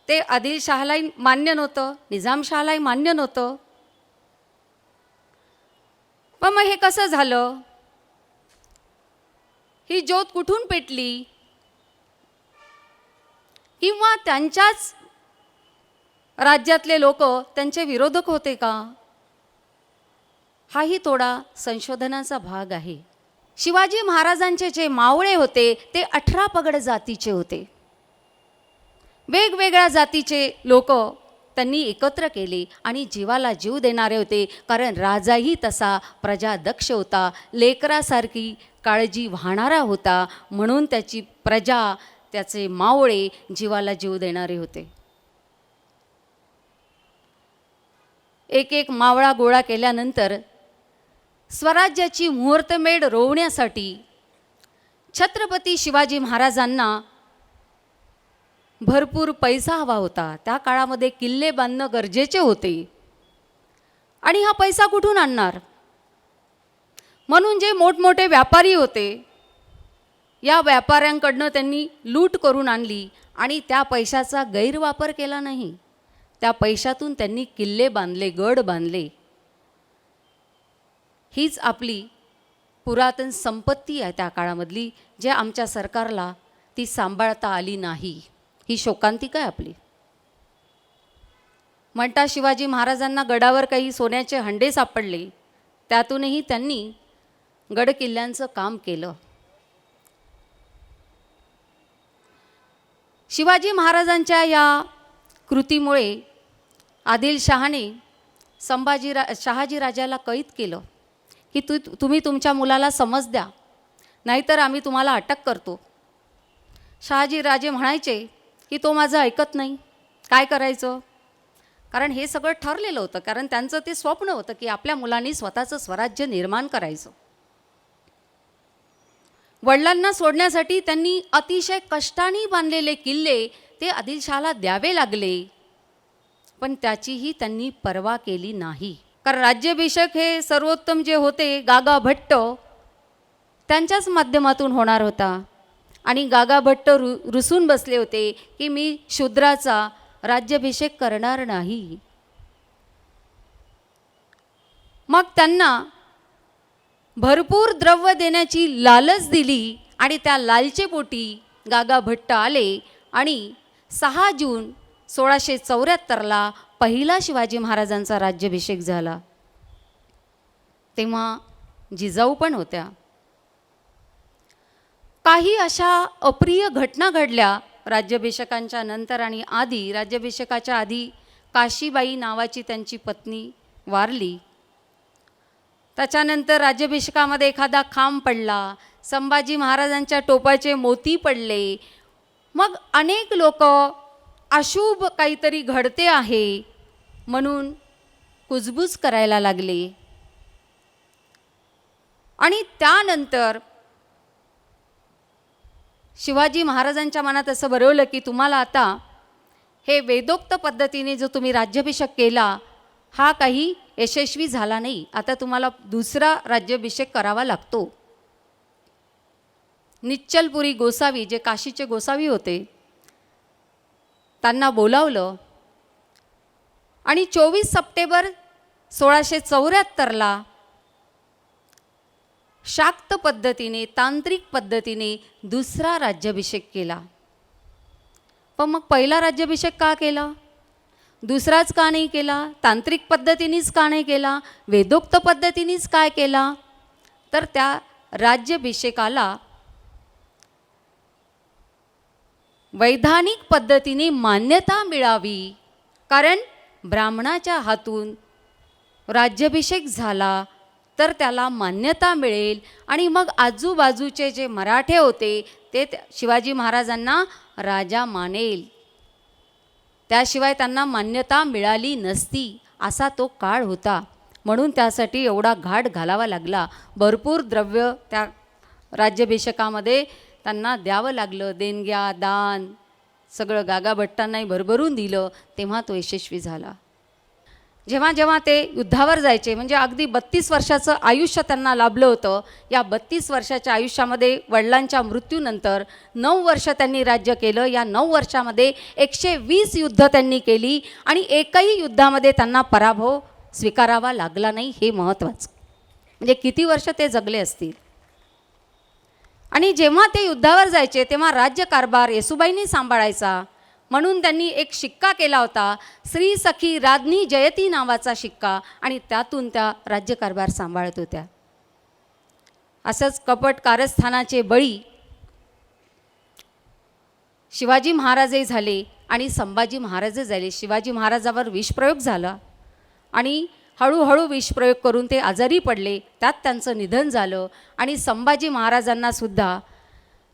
ते आदिलशहालाही मान्य नव्हतं, निजामशहालाही मान्य नव्हतं. पण मग हे कसं झालं? ही ज्योत कुठून पेटली? किंवा त्यांच्याच राज्यातले लोक त्यांचे विरोधक होते का? हाही थोडा संशोधनाचा भाग आहे. शिवाजी महाराजांचे जे मावळे होते ते 18 पगड जातीचे होते. वेगवेगळ्या जातीचे लोक त्यांनी एकत्र केले आणि जीवाला जीव देणारे होते. कारण राजाही तसा प्रजादक्ष होता, लेकरासारखी काळजी वाहणारा होता, म्हणून त्याची प्रजा, त्याचे मावळे जीवाला जीव देणारे होते. एक एक मावळा गोळा केल्यानंतर स्वराज्याची मुहूर्तमेढ रोवण्यासाठी छत्रपती शिवाजी महाराजांना भरपूर पैसा हवा होता. त्या काळामध्ये किल्ले बांधणं गरजेचे होते आणि हा पैसा कुठून आणणार? म्हणून जे मोठमोठे व्यापारी होते, या व्यापाऱ्यांकडनं त्यांनी लूट करून आणली आणि त्या पैशाचा गैरवापर केला नाही. त्या पैशातून त्यांनी किल्ले बांधले, गड बांधले. हीच आपली पुरातन संपत्ती आहे त्या काळामधली, जे आमच्या सरकारला ती सांभाळता आली नाही. ही शोकांतिका आहे आपली. म्हणता शिवाजी महाराजांना गडावर काही सोन्याचे हंडे सापडले, त्यातूनही त्यांनी गडकिल्ल्यांचं काम केलं. शिवाजी महाराजांच्या या कृतीमुळे आदिलशहाने शहाजी राजाला कैद केलं की तुम्ही तुमच्या मुलाला समज द्या, नाहीतर आम्ही तुम्हाला अटक करतो. शहाजी राजे म्हणायचे की तो माझं ऐकत नाही, काय करायचं? कारण हे सगळं ठरलेलं होतं, कारण त्यांचं ते स्वप्न होतं की आपल्या मुलांनी स्वतःचं स्वराज्य निर्माण करायचं. वडिलांना सोडण्यासाठी त्यांनी अतिशय कष्टाने बांधलेले किल्ले ते आदिलशहाला द्यावे लागले, पण त्याचीही त्यांनी पर्वा केली नाही. कारण राज्याभिषेक हे सर्वोत्तम जे होते गागा भट्ट, त्यांच्याच माध्यमातून होणार होता आणि गागा भट्ट रुसून बसले होते की मी शूद्राचा राज्याभिषेक करणार नाही. मग त्यांना भरपूर द्रव्य देण्याची लालच दिली आणि त्या लालचेपोटी गागा भट्ट आले आणि 6 जून 1674ला पहिला शिवाजी महाराजांचा राज्याभिषेक झाला. तेव्हा जिजाऊ पण होत्या. काही अशा अप्रिय घटना घडल्या राज्याभिषेकांच्या नंतर आणि आधी. राज्याभिषेकाच्या आधी काशीबाई नावाची त्यांची पत्नी वारली. त्याच्यानंतर राज्याभिषेकामध्ये एखादा खांब पडला, संभाजी महाराजांच्या टोपाचे मोती पडले, मग अनेक लोक अशुभ काहीतरी घडते आहे म्हणून कुजबूज करायला लागले. आणि त्यानंतर शिवाजी महाराजांच्या मनात असं भरवलं की तुम्हाला आता हे वेदोक्त पद्धतीने जो तुम्ही राज्याभिषेक केला हा काही यशस्वी झाला नाही, आता तुम्हाला दुसरा राज्याभिषेक करावा लागतो. निश्चलपुरी गोसावी जे काशीचे गोसावी होते त्यांना बोलावलं आणि 24 सप्टेंबर 1674ला शाक्त पद्धतीने तांत्रिक पद्धतीने दुसरा राज्याभिषेक केला. पण मग पहिला राज्याभिषेक का केला? दुसराच का नाही केला? तांत्रिक पद्धतीनेच का नाही केला? वेदोक्त पद्धतीनेच काय केला? तर त्या राज्याभिषेकाला वैधानिक पद्धतीने मान्यता मिळावी, कारण ब्राह्मणाच्या हातून राज्याभिषेक झाला तर त्याला मान्यता मिळेल आणि मग आजूबाजूचे जे मराठे होते ते शिवाजी महाराजांना राजा मानेल. त्याशिवाय त्यांना मान्यता मिळाली नसती असा तो काळ होता. म्हणून त्यासाठी एवढा घाट घालावा लागला. भरपूर द्रव्य त्या राज्याभिषेकामध्ये त्यांना द्यावं लागलं. देणग्या दान सगळं गागाभट्टांनाही भरभरून दिलं, तेव्हा तो यशस्वी झाला. जेव्हा जेव्हा ते युद्धावर जायचे, म्हणजे अगदी 32 वर्षाचं आयुष्य त्यांना लाभलं होतं. या 32 वर्षाच्या आयुष्यामध्ये वडिलांच्या मृत्यूनंतर 9 वर्ष त्यांनी राज्य केलं. या 9 वर्षामध्ये 120 युद्ध त्यांनी केली आणि एकही युद्धामध्ये त्यांना पराभव स्वीकारावा लागला नाही. हे महत्त्वाचं. म्हणजे किती वर्ष ते जगले असतील. आणि जेव्हा ते युद्धावर जायचे तेव्हा राज्यकारभार येसूबाईंनी सांभाळायचा. म्हणून त्यांनी एक शिक्का केला होता, श्री सखी राज्ञी जयती नावाचा शिक्का, आणि त्यातून त्या राज्यकारभार सांभाळत होत्या. असंच कपट कारस्थानाचे बळी शिवाजी महाराजही झाले आणि संभाजी महाराजही झाले. शिवाजी महाराजावर विषप्रयोग झाला आणि हळूहळू विषप्रयोग करून ते आजारी पडले, त्यात त्यांचं निधन झालं. आणि संभाजी महाराजांनासुद्धा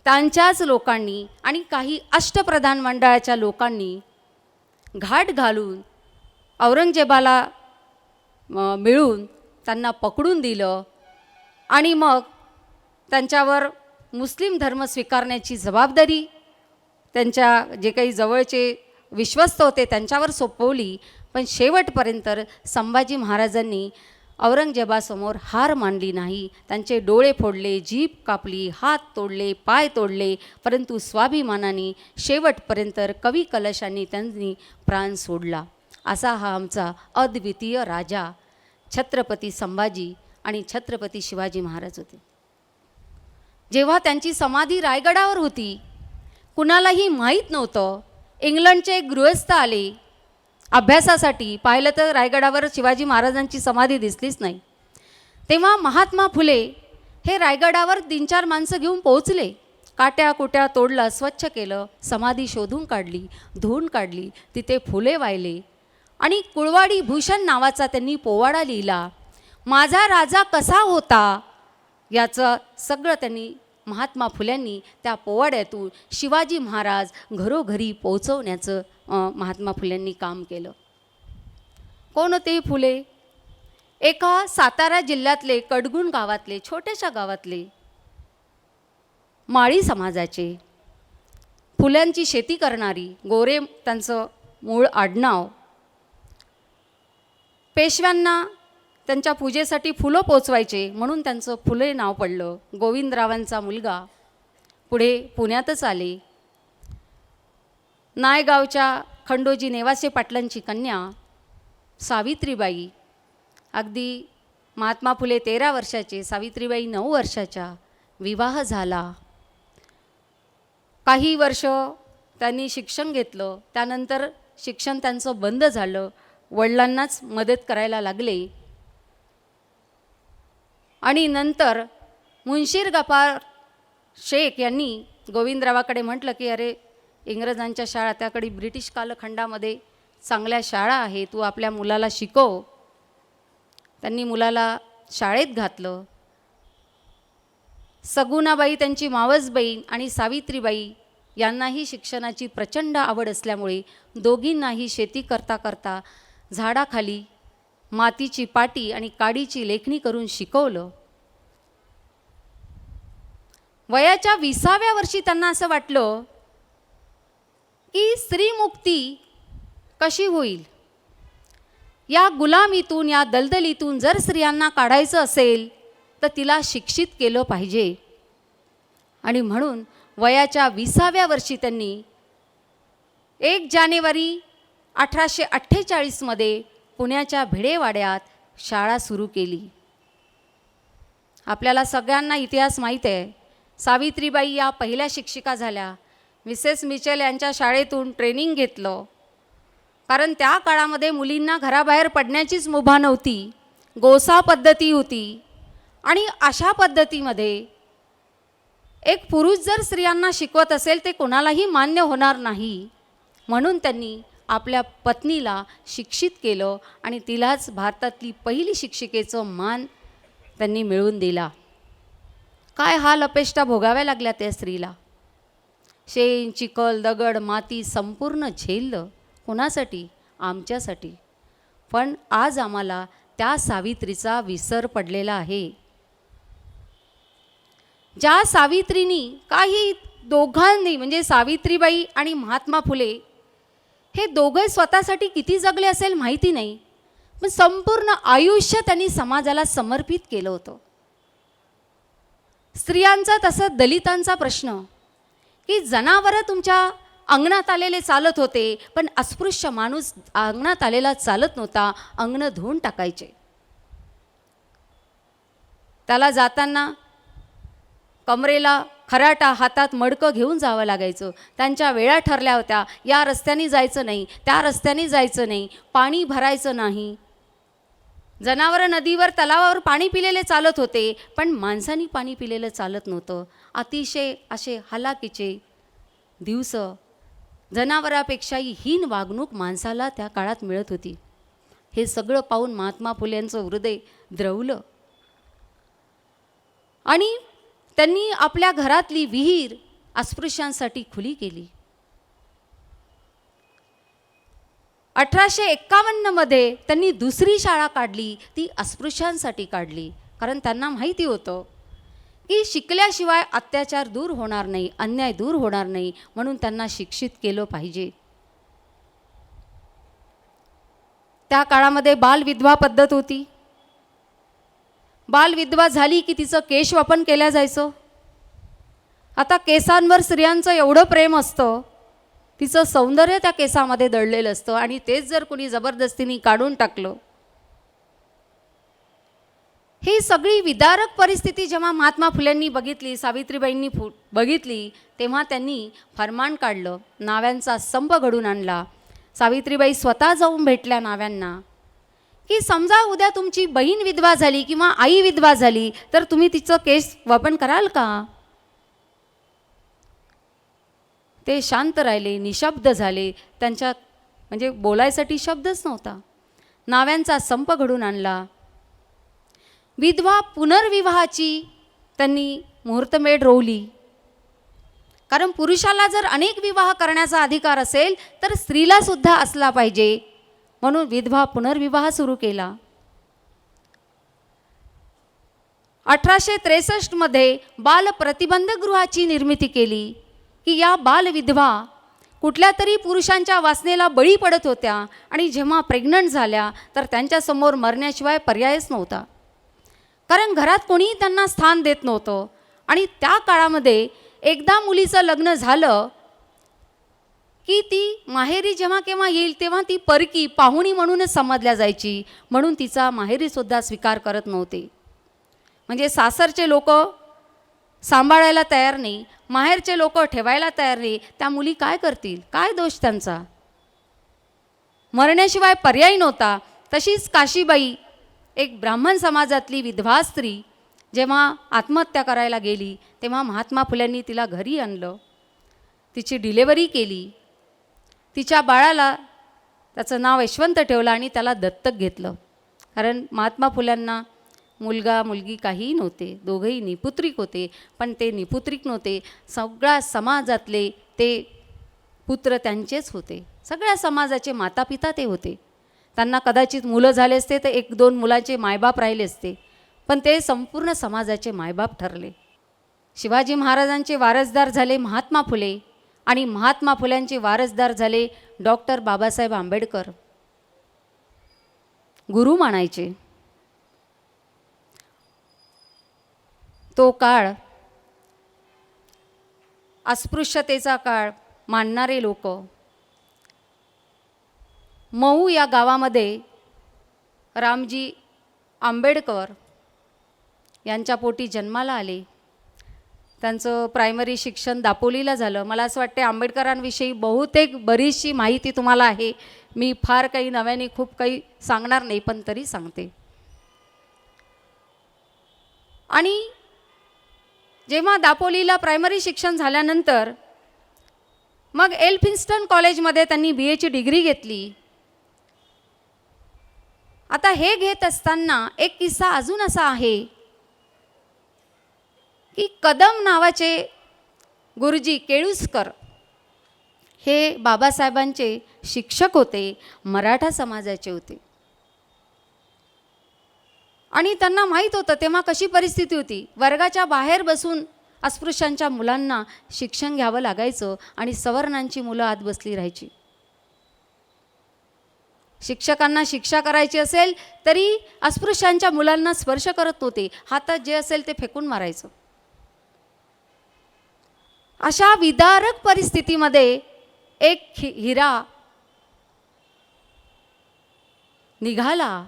त्यांच्याच लोकांनी आणि काही अष्टप्रधान मंडळाच्या लोकांनी घाट घालून औरंगजेबाला मिळून त्यांना पकडून दिलं आणि मग त्यांच्यावर मुस्लिम धर्म स्वीकारण्याची जबाबदारी त्यांच्या जे काही जवळचे विश्वस्त होते त्यांच्यावर सोपवली. पण शेवटपर्यंत संभाजी महाराजांनी औरंगजेबासमोर हार मानली नाही. त्यांचे डोळे फोडले, जीभ कापली, हात तोडले, पाय तोडले, परंतु स्वाभिमानाने शेवटपर्यंत कवी कलशांनी त्यांनी प्राण सोडला. असा हा आमचा अद्वितीय राजा छत्रपती संभाजी आणि छत्रपती शिवाजी महाराज होते. जेव्हा त्यांची समाधी रायगडावर होती, कुणालाही माहीत नव्हतं. इंग्लंडचे एक गृहस्थ आले अभ्यासासाठी. पाहिलं तर रायगडावर शिवाजी महाराजांची समाधी दिसलीच नाही. तेव्हा महात्मा फुले हे रायगडावर 3-4 माणसं घेऊन पोहोचले. काट्या कुट्या तोडलं, स्वच्छ केलं, समाधी शोधून काढली, धुवून काढली, तिथे फुले वाहिले आणि कुळवाडी भूषण नावाचा त्यांनी पोवाडा लिहिला. माझा राजा कसा होता याचं सगळं त्यांनी महात्मा फुल्यांनी त्या पोवाड्यातून शिवाजी महाराज घरोघरी पोहोचवण्याचं महात्मा फुल्यांनी काम केलं. कोण होते फुले? एका सातारा जिल्ह्यातले कडगुण गावातले, छोट्याशा गावातले माळी समाजाचे, फुल्यांची शेती करणारी, गोरे त्यांचं मूळ आडनाव. पेशव्यांना त्यांच्या पूजेसाठी फुलं पोचवायचे म्हणून त्यांचं फुले नाव पडलं. गोविंदरावांचा मुलगा पुढे पुण्यातच आले. नायगावच्या खंडोजी नेवासे पाटलांची कन्या सावित्रीबाई, अगदी महात्मा फुले 13 वर्षाचे, सावित्रीबाई 9 वर्षाच्या. विवाह झाला. काही वर्ष त्यांनी शिक्षण घेतलं. त्यानंतर शिक्षण त्यांचं बंद झालं. वडिलांनाच मदत करायला लागले. आणि नंतर मुन्शीर गफार शेख यांनी गोविंदरावाकडे म्हटलं की अरे इंग्रजांच्या शाळा, त्याकडे ब्रिटिश कालखंडामध्ये चांगल्या शाळा आहे, तू आपल्या मुलाला शिकव. त्यांनी मुलाला शाळेत घातलं. सगुणाबाई त्यांची मावस बहीण आणि सावित्रीबाई यांनाही शिक्षणाची प्रचंड आवड असल्यामुळे दोघींनाही शेती करता करता झाडाखाली मातीची पाटी आणि काडीची लेखणी करून शिकवलं. वयाच्या 20व्या वर्षी त्यांना असं वाटलं की स्त्रीमुक्ती कशी होईल. या गुलामीतून, या दलदलीतून जर स्त्रियांना काढायचं असेल तर तिला शिक्षित केलं पाहिजे. आणि म्हणून वयाच्या 20व्या वर्षी त्यांनी 1 जानेवारी 1848 पुण्याच्या भिडेवाड्यात शाळा सुरू केली. आपल्याला सगळ्यांना इतिहास माहीत आहे. सावित्रीबाई या पहिल्या शिक्षिका झाल्या. मिसेस मिचेल यांच्या शाळेतून ट्रेनिंग घेतलं, कारण त्या काळामध्ये मुलींना घराबाहेर पडण्याचीच मुभा नव्हती, गोसा पद्धती होती. आणि अशा पद्धतीमध्ये एक पुरुष जर स्त्रियांना शिकवत असेल ते कोणालाही मान्य होणार नाही. म्हणून त्यांनी आपल्या पत्नीला शिक्षित केलं आणि तिलाच भारतातली पहिली शिक्षिकेचं मान त्यांनी मिळवून दिला. काय हाल अपेष्टा भोगाव्या लागल्या त्या स्त्रीला. शेण, चिखल, दगड, माती संपूर्ण झेललं. कोणासाठी? आमच्यासाठी. पण आज आम्हाला त्या सावित्रीचा विसर पडलेला आहे. ज्या सावित्रीनी काही दोघांनी, म्हणजे सावित्रीबाई आणि महात्मा फुले, हे दोघे स्वतःसाठी किती जगले असेल माहिती नाही, पण संपूर्ण आयुष्य त्यांनी समाजाला समर्पित केलं होतं. स्त्रियांचा तसं दलितांचा प्रश्न की जनावरं तुमच्या अंगणात आलेले चालत होते, पण अस्पृश्य माणूस अंगणात आलेला चालत नव्हता, अंगणं धुवून टाकायचे. त्याला जाताना कमरेला खराटा, हातात मडकं घेऊन जावं लागायचं. त्यांच्या वेळा ठरल्या होत्या, या रस्त्याने जायचं नाही, त्या रस्त्याने जायचं नाही, पाणी भरायचं नाही. जनावरं नदीवर, तलावावर पाणी पिलेले चालत होते, पण माणसांनी पाणी पिलेलं चालत नव्हतं. अतिशय असे हलाखीचे दिवस, जनावरापेक्षाही हीन वागणूक माणसाला त्या काळात मिळत होती. हे सगळं पाहून महात्मा फुलेंचं हृदय द्रवलं आणि त्यांनी आपल्या घरातली विहीर अस्पृश्यांसाठी खुली केली. 1851 त्यांनी दुसरी शाळा काढली, ती अस्पृश्यांसाठी काढली. कारण त्यांना माहिती होतं की शिकल्याशिवाय अत्याचार दूर होणार नाही, अन्याय दूर होणार नाही, म्हणून त्यांना शिक्षित केलं पाहिजे. त्या काळामध्ये बालविधवा पद्धत होती. बालविधवा झाली की तिचं केशवपन केलं जायचं. आता केसांवर स्त्रियांचं एवढं प्रेम असतं, तिचं सौंदर्य त्या केसामध्ये दडलेलं असतं, आणि तेच जर कोणी जबरदस्तीने काढून टाकलं. ही सगळी विदारक परिस्थिती जेव्हा महात्मा फुलेंनी बघितली, सावित्रीबाईंनी बघितली, तेव्हा त्यांनी फरमान काढलं, नाव्यांचा संप घडून आणला. सावित्रीबाई स्वतः जाऊन भेटल्या नाव्यांना की समजा उद्या तुमची बहीण विधवा झाली किंवा आई विधवा झाली तर तुम्ही तिचं केस वपन कराल का? ते शांत राहिले, निशब्द झाले. त्यांच्या म्हणजे बोलायसाठी शब्दच नव्हता. नाव्यांचा संप घडून आणला. विधवा पुनर्विवाहाची त्यांनी मुहूर्तमेढ रोवली. कारण पुरुषाला जर अनेक विवाह करण्याचा अधिकार असेल तर स्त्रीला सुद्धा असला पाहिजे, म्हणून विधवा पुनर्विवाह सुरू केला. 1863 बाल प्रतिबंधगृहाची निर्मिती केली की या बालविधवा कुठल्या तरी पुरुषांच्या वासनेला बळी पडत होत्या आणि जेव्हा प्रेग्नंट झाल्या तर त्यांच्यासमोर मरण्याशिवाय पर्यायच नव्हता. कारण घरात कोणीही त्यांना स्थान देत नव्हतं. आणि त्या काळामध्ये एकदा मुलीचं लग्न झालं की ती माहेरी जेव्हा केव्हा येईल तेव्हा ती परकी पाहुणी म्हणूनच समजल्या जायची, म्हणून तिचा माहेरीसुद्धा स्वीकार करत नव्हते. म्हणजे सासरचे लोक सांभाळायला तयार नाही, माहेरचे लोक ठेवायला तयार नाही, त्या मुली काय करतील? काय दोष त्यांचा? मरण्याशिवाय पर्याय नव्हता. तशीच काशीबाई, एक ब्राह्मण समाजातली विधवा स्त्री, जेव्हा आत्महत्या करायला गेली तेव्हा महात्मा फुल्यांनी तिला घरी आणलं, तिची डिलेवरी केली, तिच्या बाळाला त्याचं नाव यशवंत ठेवलं आणि त्याला दत्तक घेतलं. कारण महात्मा फुल्यांना मुलगा मुलगी काहीही नव्हते, दोघंही निपुत्रिक होते. पण ते निपुत्रिक नव्हते, सगळ्या समाजातले ते पुत्र त्यांचेच होते, सगळ्या समाजाचे मातापिता ते होते. त्यांना कदाचित मुलं झाले असते तर 1-2 मुलांचे मायबाप राहिले असते, पण ते संपूर्ण समाजाचे मायबाप ठरले. शिवाजी महाराजांचे वारसदार झाले महात्मा फुले आणि महात्मा फुल्यांचे वारसदार झाले डॉक्टर बाबासाहेब आंबेडकर. गुरु मानायचे. तो काळ अस्पृश्यतेचा काळ मानणारे लोक मऊ या गावामध्ये रामजी आंबेडकर यांच्या पोटी जन्माला आले. त्यांचं प्रायमरी शिक्षण दापोलीला झालं. मला असं वाटते आंबेडकरांविषयी बहुतेक बरीचशी माहिती तुम्हाला आहे. मी फार काही नव्याने खूप काही सांगणार नाही, पण तरी सांगते. आणि जेव्हा दापोलीला प्रायमरी शिक्षण झाल्यानंतर मग एल्फिन्स्टन कॉलेजमध्ये त्यांनी BA ची डिग्री घेतली. आता हे घेत असताना एक किस्सा अजून असा आहे की कदम नावाचे गुरुजी केळुस्कर हे बाबासाहेबांचे शिक्षक होते, मराठा समाजाचे होते. आणि त्यांना माहीत होतं तेव्हा कशी परिस्थिती होती. वर्गाच्या बाहेर बसून अस्पृश्यांच्या मुलांना शिक्षण घ्यावं लागायचं आणि सवर्णांची मुलं आत बसली राहायची. शिक्षकांना शिक्षा करायची असेल तरी अस्पृश्यांच्या मुलांना स्पर्श करत नव्हते, हातात जे असेल ते फेकून मारायचं. अशा विदारक परिस्थितीमध्ये एक हिरा निघाला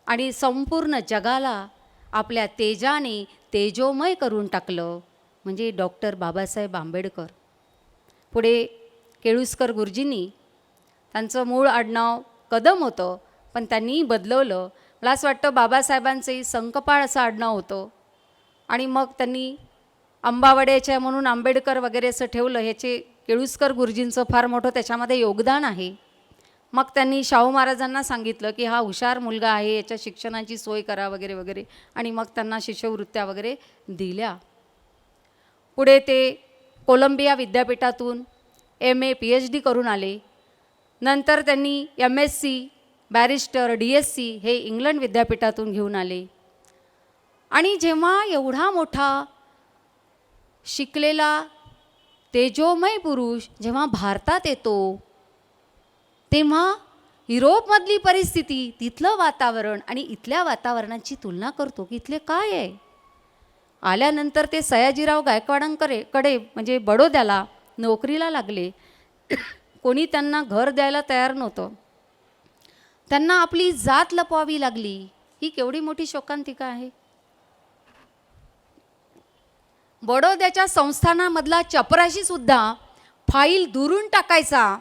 आणि संपूर्ण जगाला आपल्या तेजाने तेजोमय करून टाकलं, म्हणजे डॉक्टर बाबासाहेब आंबेडकर. पुढे केळुस्कर गुरुजींनी, त्यांचं मूळ आडनाव कदम होतं पण त्यांनी बदलवलं. मला असं वाटतं बाबासाहेबांचे संकपाळ असं आडनाव होतं आणि मग त्यांनी अंबावड्याच्या म्हणून आंबेडकर वगैरे असं ठेवलं. ह्याचे केळुस्कर गुरुजींचं फार मोठं त्याच्यामध्ये योगदान आहे. मग त्यांनी शाहू महाराजांना सांगितलं की हा हुशार मुलगा आहे, याच्या शिक्षणाची सोय करा वगैरे वगैरे, आणि मग त्यांना शिष्यवृत्त्या वगैरे दिल्या. पुढे ते कोलंबिया विद्यापीठातून MA PhD करून आले. नंतर त्यांनी MSc बॅरिस्टर DSc हे इंग्लंड विद्यापीठातून घेऊन आले. आणि जेव्हा एवढा मोठा शिकलेला तेजोमय पुरुष जेव्हा भारतात येतो तेव्हा युरोपमधली परिस्थिती, तिथलं वातावरण आणि इथल्या वातावरणाची तुलना करतो की इथले काय आहे. आल्यानंतर ते सयाजीराव गायकवाडांकडे म्हणजे बडोद्याला नोकरीला लागले. कोणी त्यांना घर द्यायला तयार नव्हतं, त्यांना आपली जात लपवावी लागली. ही केवढी मोठी शोकांतिका आहे. बडोद्याच्या संस्थानामधला चपराशीसुद्धा फाईल दुरून टाकायचा,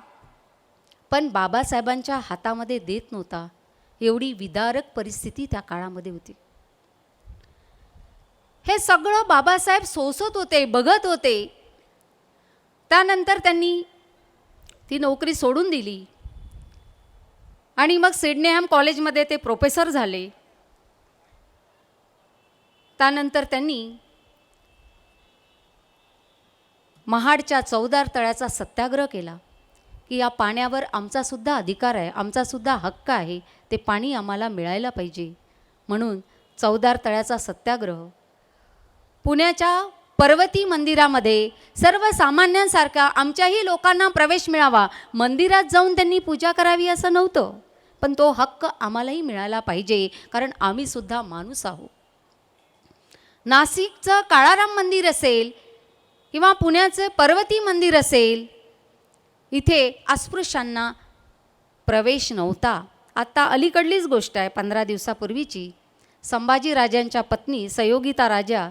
पण बाबासाहेबांच्या हातामध्ये देत नव्हता. एवढी विदारक परिस्थिती त्या काळामध्ये होती. हे सगळं बाबासाहेब सोसत होते, बघत होते. त्यानंतर त्यांनी ती नोकरी सोडून दिली आणि मग सिडनेहॅम कॉलेजमध्ये ते प्रोफेसर झाले. त्यानंतर त्यांनी महाडच्या चौदार तळ्याचा सत्याग्रह केला की या पाण्यावर आमचासुद्धा अधिकार आहे, आमचासुद्धा हक्क आहे, ते पाणी आम्हाला मिळायला पाहिजे. म्हणून चौदार तळ्याचा सत्याग्रह. पुण्याच्या पर्वती मंदिरामध्ये सर्वसामान्यांसारखा आमच्याही लोकांना प्रवेश मिळावा, मंदिरात जाऊन त्यांनी पूजा करावी असं नव्हतं, पण तो हक्क आम्हालाही मिळाला पाहिजे, कारण आम्हीसुद्धा माणूस आहोत. नाशिकचं काळाराम मंदिर असेल किंवा पुण्याचं पर्वती मंदिर असेल, इथे अस्पृश्यांना प्रवेश नव्हता. आत्ता अलीकडलीच गोष्ट आहे, 15 दिवसापूर्वीची. संभाजी राजांच्या पत्नी संयोगिता राजा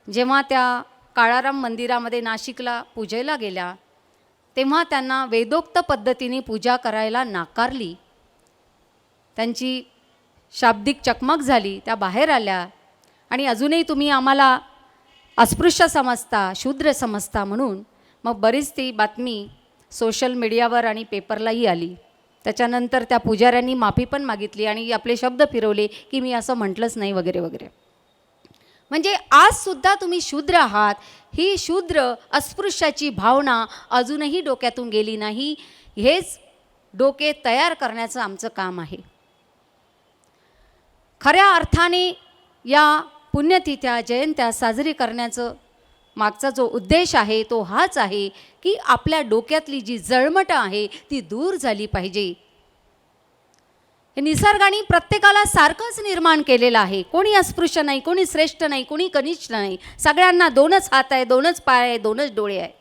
जेव्हा त्या काळाराम मंदिरामध्ये नाशिकला पूजेला गेल्या तेव्हा त्यांना वेदोक्त पद्धतीने पूजा करायला नाकारली. त्यांची शाब्दिक चकमक झाली, त्या बाहेर आल्या आणि अजूनही तुम्ही आम्हाला अस्पृश्य समजता, शूद्र समजता म्हणून मग बरीच ती बातमी सोशल मीडियावर आणि पेपरलाही आली. त्याच्यानंतर त्या पुजाऱ्यांनी माफी पण मागितली आणि आपले शब्द फिरवले की मी असं म्हटलंच नाही वगैरे वगैरे. म्हणजे आजसुद्धा तुम्ही शूद्र आहात, ही शूद्र अस्पृश्याची भावना अजूनही डोक्यातून गेली नाही. हेच डोके तयार करण्याचं आमचं काम आहे. खऱ्या अर्थाने या पुण्यतिथ्या जयंत्या साजरी करण्याचं मागचा जो उद्देश आहे तो हाच आहे की आपल्या डोक्यातली जी जळमटं आहे ती दूर झाली पाहिजे. हे निसर्गाने प्रत्येकाला सारखंच निर्माण केलेलं आहे. कोणी अस्पृश्य नाही, कोणी श्रेष्ठ नाही, कोणी कनिष्ठ नाही. सगळ्यांना दोनच हात आहे, दोनच पाय आहे, दोनच डोळे आहे.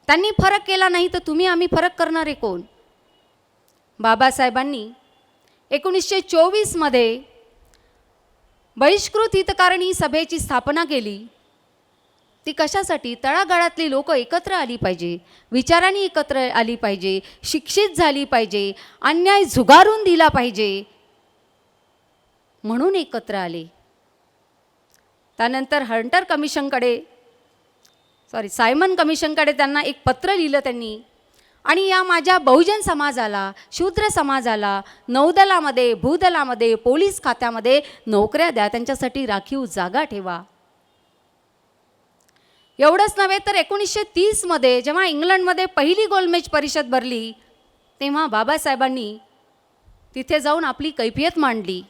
त्यांनी फरक केला नाही तर तुम्ही आम्ही फरक करणारे कोण? बाबासाहेबांनी 1924मध्ये बहिष्कृत हितकारिणी सभेची स्थापना केली. ती कशासाठी? तळागाळातली लोक एकत्र आली पाहिजे, विचारांनी एकत्र आली पाहिजे, शिक्षित झाली पाहिजे, अन्याय झुगारून दिला पाहिजे म्हणून एकत्र आले. त्यानंतर सायमन कमिशनकडे त्यांना एक पत्र लिहिलं त्यांनी आणि या माझ्या बहुजन समाजाला, शूद्र समाजाला नौदलामध्ये, भूदलामध्ये, पोलीस खात्यामध्ये नोकऱ्या द्या, त्यांच्यासाठी राखीव जागा ठेवा. एवढंच नव्हे तर 1930मध्ये जेव्हा इंग्लंडमध्ये पहिली गोलमेज परिषद भरली तेव्हा बाबासाहेबांनी तिथे जाऊन आपली कैफियत मांडली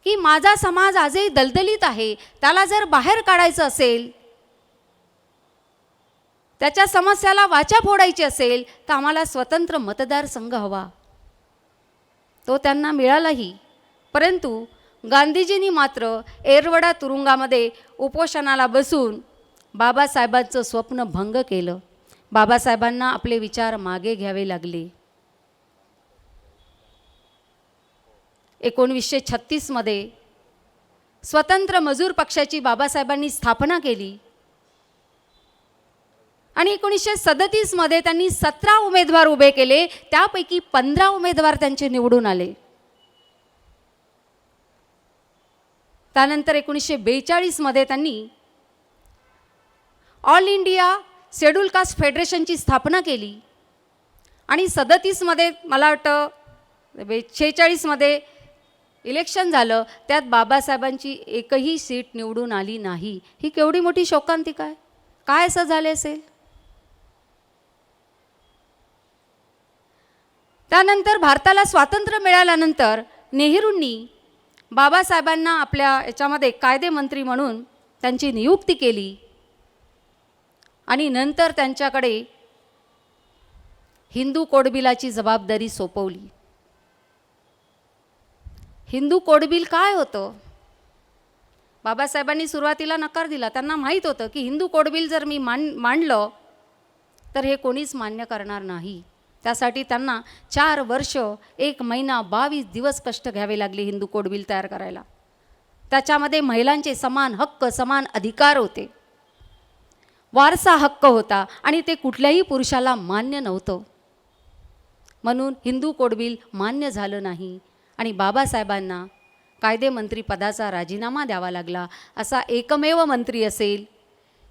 की माझा समाज आजही दलदलीत आहे, त्याला जर बाहेर काढायचं असेल, त्याच्या समस्याला वाचा फोडायची असेल तर आम्हाला स्वतंत्र मतदारसंघ हवा. तो त्यांना मिळालाही. परंतु गांधीजींनी मात्र एरवडा तुरुंगामध्ये उपोषणाला बसून बाबासाहेबांचं स्वप्न भंग केलं. बाबासाहेबांना आपले विचार मागे घ्यावे लागले. 1936मध्ये स्वतंत्र मजूर पक्षाची बाबासाहेबांनी स्थापना केली आणि 1937मध्ये त्यांनी 17 उमेदवार उभे केले, त्यापैकी 15 उमेदवार त्यांचे निवडून आले. त्यानंतर 1942मध्ये त्यांनी ऑल इंडिया शेड्यूल कास्ट फेडरेशनची स्थापना केली आणि 37मध्ये मला वाटतं 46मध्ये इलेक्शन झालं, त्यात बाबासाहेबांची एकही सीट निवडून आली नाही. ही केवढी मोठी शोकांतिका आहे. काय असं झाले असेल? त्यानंतर भारताला स्वातंत्र्य मिळाल्यानंतर नेहरूंनी बाबासाहेबांना आपल्या याच्यामध्ये कायदेमंत्री म्हणून त्यांची नियुक्ती केली आणि नंतर त्यांच्याकडे हिंदू कोडबिलाची जबाबदारी सोपवली. हिंदू कोडबिल काय होतं? बाबासाहेबांनी सुरुवातीला नकार दिला. त्यांना माहीत होतं की हिंदू कोडबिल जर मी मांडलं तर हे कोणीच मान्य करणार नाही. त्यासाठी त्यांना 4 वर्ष 1 महिना 22 दिवस कष्ट घ्यावे लागले हिंदू कोडबिल तयार करायला. त्याच्यामध्ये महिलांचे समान हक्क, समान अधिकार होते, वारसा हक्क होता आणि ते कुठल्याही पुरुषाला मान्य नव्हतं. म्हणून हिंदू कोडबिल मान्य झालं नाही आणि बाबासाहेबांना कायदेमंत्री पदाचा राजीनामा द्यावा लागला. असा एकमेव मंत्री असेल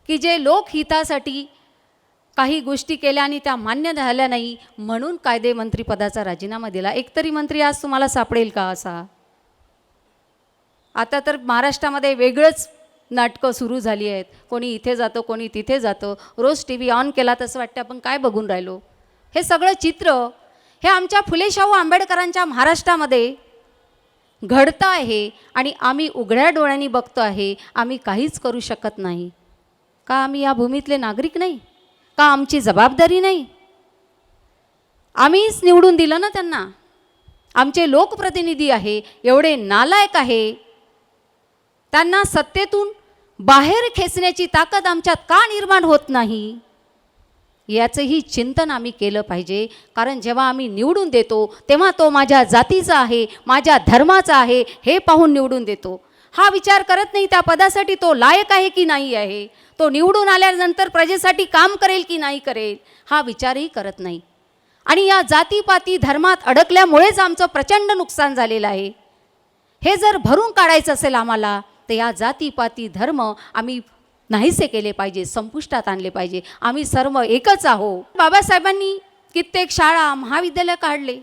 की जे लोकहितासाठी काही गोष्टी केल्या आणि त्या मान्य झाल्या नाही म्हणून कायदेमंत्री पदाचा राजीनामा दिला. एकतरी मंत्री आज तुम्हाला सापडेल का असा? आता तर महाराष्ट्रामध्ये वेगळंच नाटकं सुरू झाली आहेत. कोणी इथे जातं, कोणी तिथे जातं. रोज TV ऑन केला तसं वाटतं आपण काय बघून राहिलो. हे सगळं चित्र हे आमच्या फुले शाहू आंबेडकरांच्या महाराष्ट्रामध्ये घडतं आहे आणि आम्ही उघड्या डोळ्यांनी बघतो आहे. आम्ही काहीच करू शकत नाही का? आम्ही या भूमीतले नागरिक नाही का? आमची जबाबदारी नाही? आम्हीच निवडून दिलं ना त्यांना. आमचे लोकप्रतिनिधी आहे, एवढे नालायक आहे, त्यांना सत्तेतून बाहेर खेचण्याची ताकद आमच्यात का निर्माण होत नाही याचंही चिंतन आम्ही केलं पाहिजे. कारण जेव्हा आम्ही निवडून देतो तेव्हा तो माझ्या जातीचा आहे, माझ्या धर्माचा आहे हे पाहून निवडून देतो. हा विचार करत नाही त्या पदासाठी तो लायक आहे की नाही आहे, तो निवडून आल्यानंतर प्रजेसाठी काम करेल की नाही करेल हा विचारही करत नाही. आणि या जातीपाती धर्मात अडकल्यामुळेच आमचं प्रचंड नुकसान झालेलं आहे. हे जर भरून काढायचं असेल आम्हाला तर या जातीपाती धर्म आम्ही नाहीसे केले पाहिजे, संपुष्टात आणले पाहिजे. आम्ही सर्व एकच आहोत. बाबासाहेबांनी कित्येक शाळा महाविद्यालय काढले.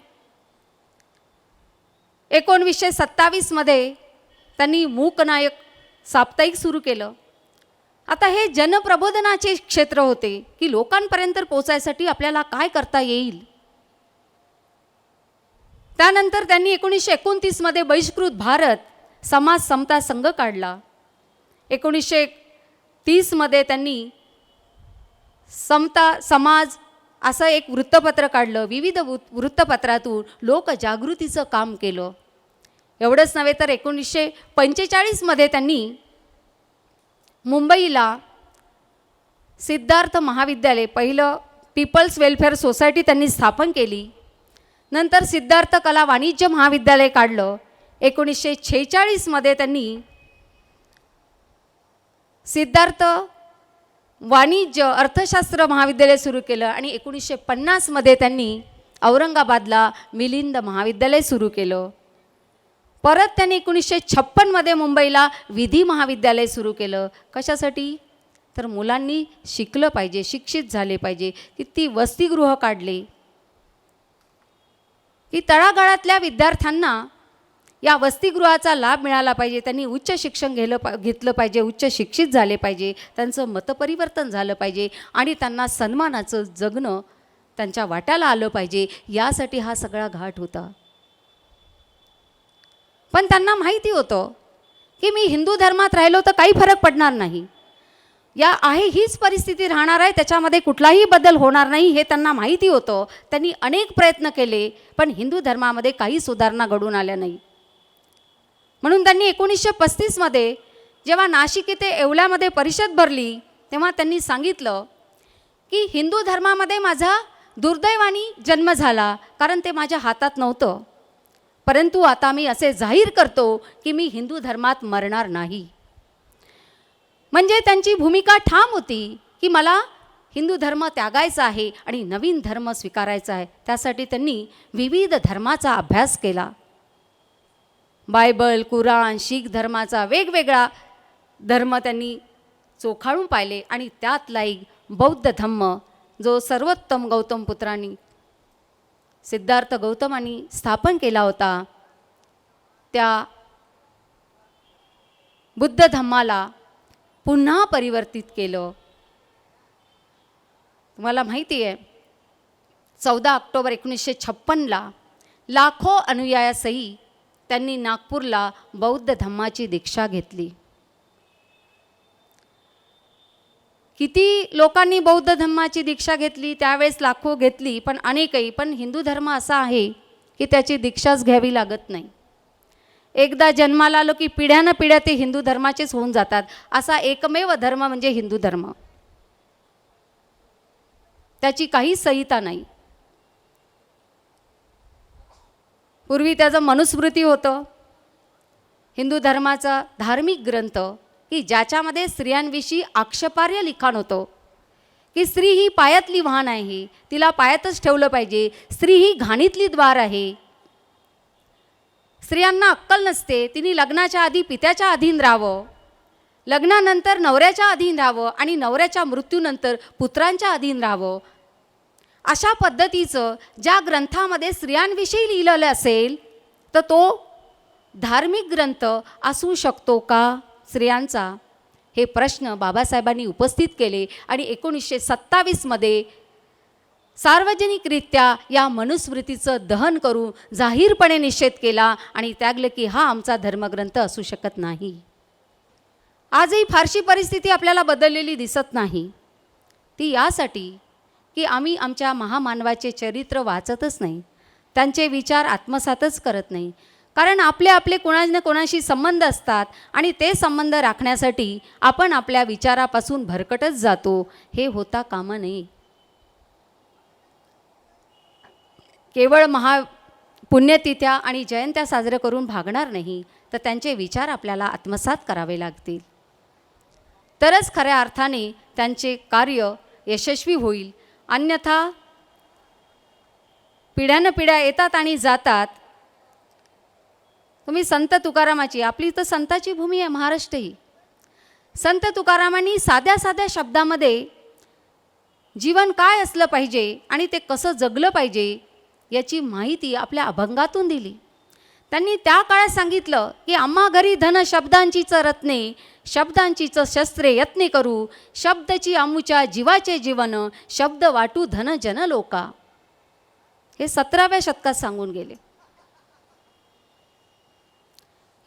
1927 मध्ये त्यांनी मूकनायक साप्ताहिक सुरू केलं. आता हे जनप्रबोधनाचे क्षेत्र होते की लोकांपर्यंत पोचायसाठी आपल्याला काय करता येईल. त्यानंतर त्यांनी 1929 मध्ये बहिष्कृत भारत समाज समता संघ काढला. 1930 मध्ये त्यांनी समता समाज असं एक वृत्तपत्र काढलं. विविध वृत्तपत्रातून लोकजागृतीचं काम केलं. एवढंच नव्हे तर 1945 मध्ये त्यांनी मुंबईला सिद्धार्थ महाविद्यालय, पहिलं पीपल्स वेलफेअर सोसायटी त्यांनी स्थापन केली. नंतर सिद्धार्थ कला वाणिज्य महाविद्यालय काढलं. 1946 मध्ये त्यांनी सिद्धार्थ वाणिज्य अर्थशास्त्र महाविद्यालय सुरू केलं आणि 1950 मध्ये त्यांनी औरंगाबादला मिलिंद महाविद्यालय सुरू केलं. परत त्यांनी 1956 मध्ये मुंबईला विधी महाविद्यालय सुरू केलं. कशासाठी? तर मुलांनी शिकलं पाहिजे, शिक्षित झाले पाहिजे. किती वसतिगृह काढले की तळागाळातल्या विद्यार्थ्यांना या वसतिगृहाचा लाभ मिळाला पाहिजे. त्यांनी उच्च शिक्षण घेतलं पाहिजे, उच्च शिक्षित झाले पाहिजे, त्यांचं मतपरिवर्तन झालं पाहिजे आणि त्यांना सन्मानाचं जगणं त्यांच्या वाट्याला आलं पाहिजे. यासाठी हा सगळा घाट होता. पण त्यांना माहिती होतं की मी हिंदू धर्मात राहिलो तर काही फरक पडणार नाही. हीच परिस्थिती राहणार आहे, त्याच्यामध्ये कुठलाही बदल होणार नाही हे त्यांना माहिती होतं. त्यांनी अनेक प्रयत्न केले पण हिंदू धर्मामध्ये काही सुधारणा घडून आल्या नाही. म्हणून त्यांनी 1935 मध्ये जेव्हा नाशिक येथे येवल्यामध्ये परिषद भरली तेव्हा त्यांनी सांगितलं की हिंदू धर्मामध्ये माझा दुर्दैवाने जन्म झाला, कारण ते माझ्या हातात नव्हतं. परंतु आता मी असे जाहीर करतो की मी हिंदू धर्मात मरणार नाही. म्हणजे त्यांची भूमिका ठाम होती की मला हिंदू धर्म त्यागायचा आहे आणि नवीन धर्म स्वीकारायचा आहे. त्यासाठी त्यांनी विविध धर्माचा अभ्यास केला. बायबल, कुराण, शीख धर्माचा वेगवेगळा धर्म त्यांनी चोखाळून पाहिले आणि त्यातला एक बौद्ध धम्म जो सर्वोत्तम गौतम पुत्रांनी सिद्धार्थ गौतमांनी स्थापन केला होता, त्या बुद्ध धम्माला पुन्हा परिवर्तित केलं. तुम्हाला माहिती आहे 14 ऑक्टोबर 1956ला लाखो अनुयायासही त्यांनी नागपूरला बौद्ध धम्माची दीक्षा घेतली. किती लोकांनी बौद्ध धम्माची दीक्षा घेतली? त्यावेळेस लाखो घेतली, पण अनेकही. पण हिंदू धर्म असा आहे की त्याची दीक्षाच घ्यावी लागत नाही. एकदा जन्माला आलो की पिढ्यानपिढ्या ते हिंदू धर्माचेच होऊन जातात. असा एकमेव धर्म म्हणजे हिंदू धर्म. त्याची काही संहिता नाही. पूर्वी त्याचं मनुस्मृती होतं, हिंदू धर्माचा धार्मिक ग्रंथ की ज्याच्यामध्ये स्त्रियांविषयी आक्षेपार्ह लिखाण होतं की स्त्री ही पायातली वाहन आहे, तिला पायातच ठेवलं पाहिजे. स्त्री ही घाणीतली द्वार आहे. स्त्रियांना अक्कल नसते. तिने लग्नाच्या आधी पित्याच्या अधीन राहावं, लग्नानंतर नवऱ्याच्या अधीन राहावं आणि नवऱ्याच्या मृत्यूनंतर पुत्रांच्या अधीन राहावं. अशा पद्धतीचं ज्या ग्रंथामध्ये स्त्रियांविषयी लिहिलेलं असेल तर तो धार्मिक ग्रंथ असू शकतो का स्त्रियांचा? हे प्रश्न बाबासाहेबांनी उपस्थित केले आणि 1927 मध्ये सार्वजनिकरित्या या मनुस्मृतीचं दहन करून जाहीरपणे निषेध केला आणि त्यागले की हा आमचा धर्मग्रंथ असू शकत नाही. आजही फारशी परिस्थिती आपल्याला बदललेली दिसत नाही. ती यासाठी की आम्ही आमच्या महामानवाचे चरित्र वाचतच नाही, त्यांचे विचार आत्मसातच करत नाही. कारण आपले कोणा ना कोणाशी संबंध असतात आणि ते संबंध राखण्यासाठी आपण आपल्या विचारापासून भरकटच जातो. हे होता कामा नये. केवळ पुण्यतिथ्या आणि जयंत्या साजरे करून भागणार नाही, तर त्यांचे विचार आपल्याला आत्मसात करावे लागतील. तरच खऱ्या अर्थाने त्यांचे कार्य यशस्वी होईल. अन्यथा पिढ्यानपिढ्या येतात आणि जातात. तुम्ही संत तुकारामाची, आपली तर संताची भूमी आहे महाराष्ट्र ही. संत तुकारामांनी साध्या साध्या शब्दामध्ये जीवन काय असलं पाहिजे आणि ते कसं जगलं पाहिजे याची माहिती आपल्या अभंगातून दिली. त्यांनी त्या काळात सांगितलं की आम्हा घरी धन शब्दांचीच रत्ने, शब्दांचीच शस्त्रे यत्ने करू, शब्दची आमुच्या जीवाचे जीवन, शब्द वाटू धन जन लोका. हे 17व्या शतकात सांगून गेले.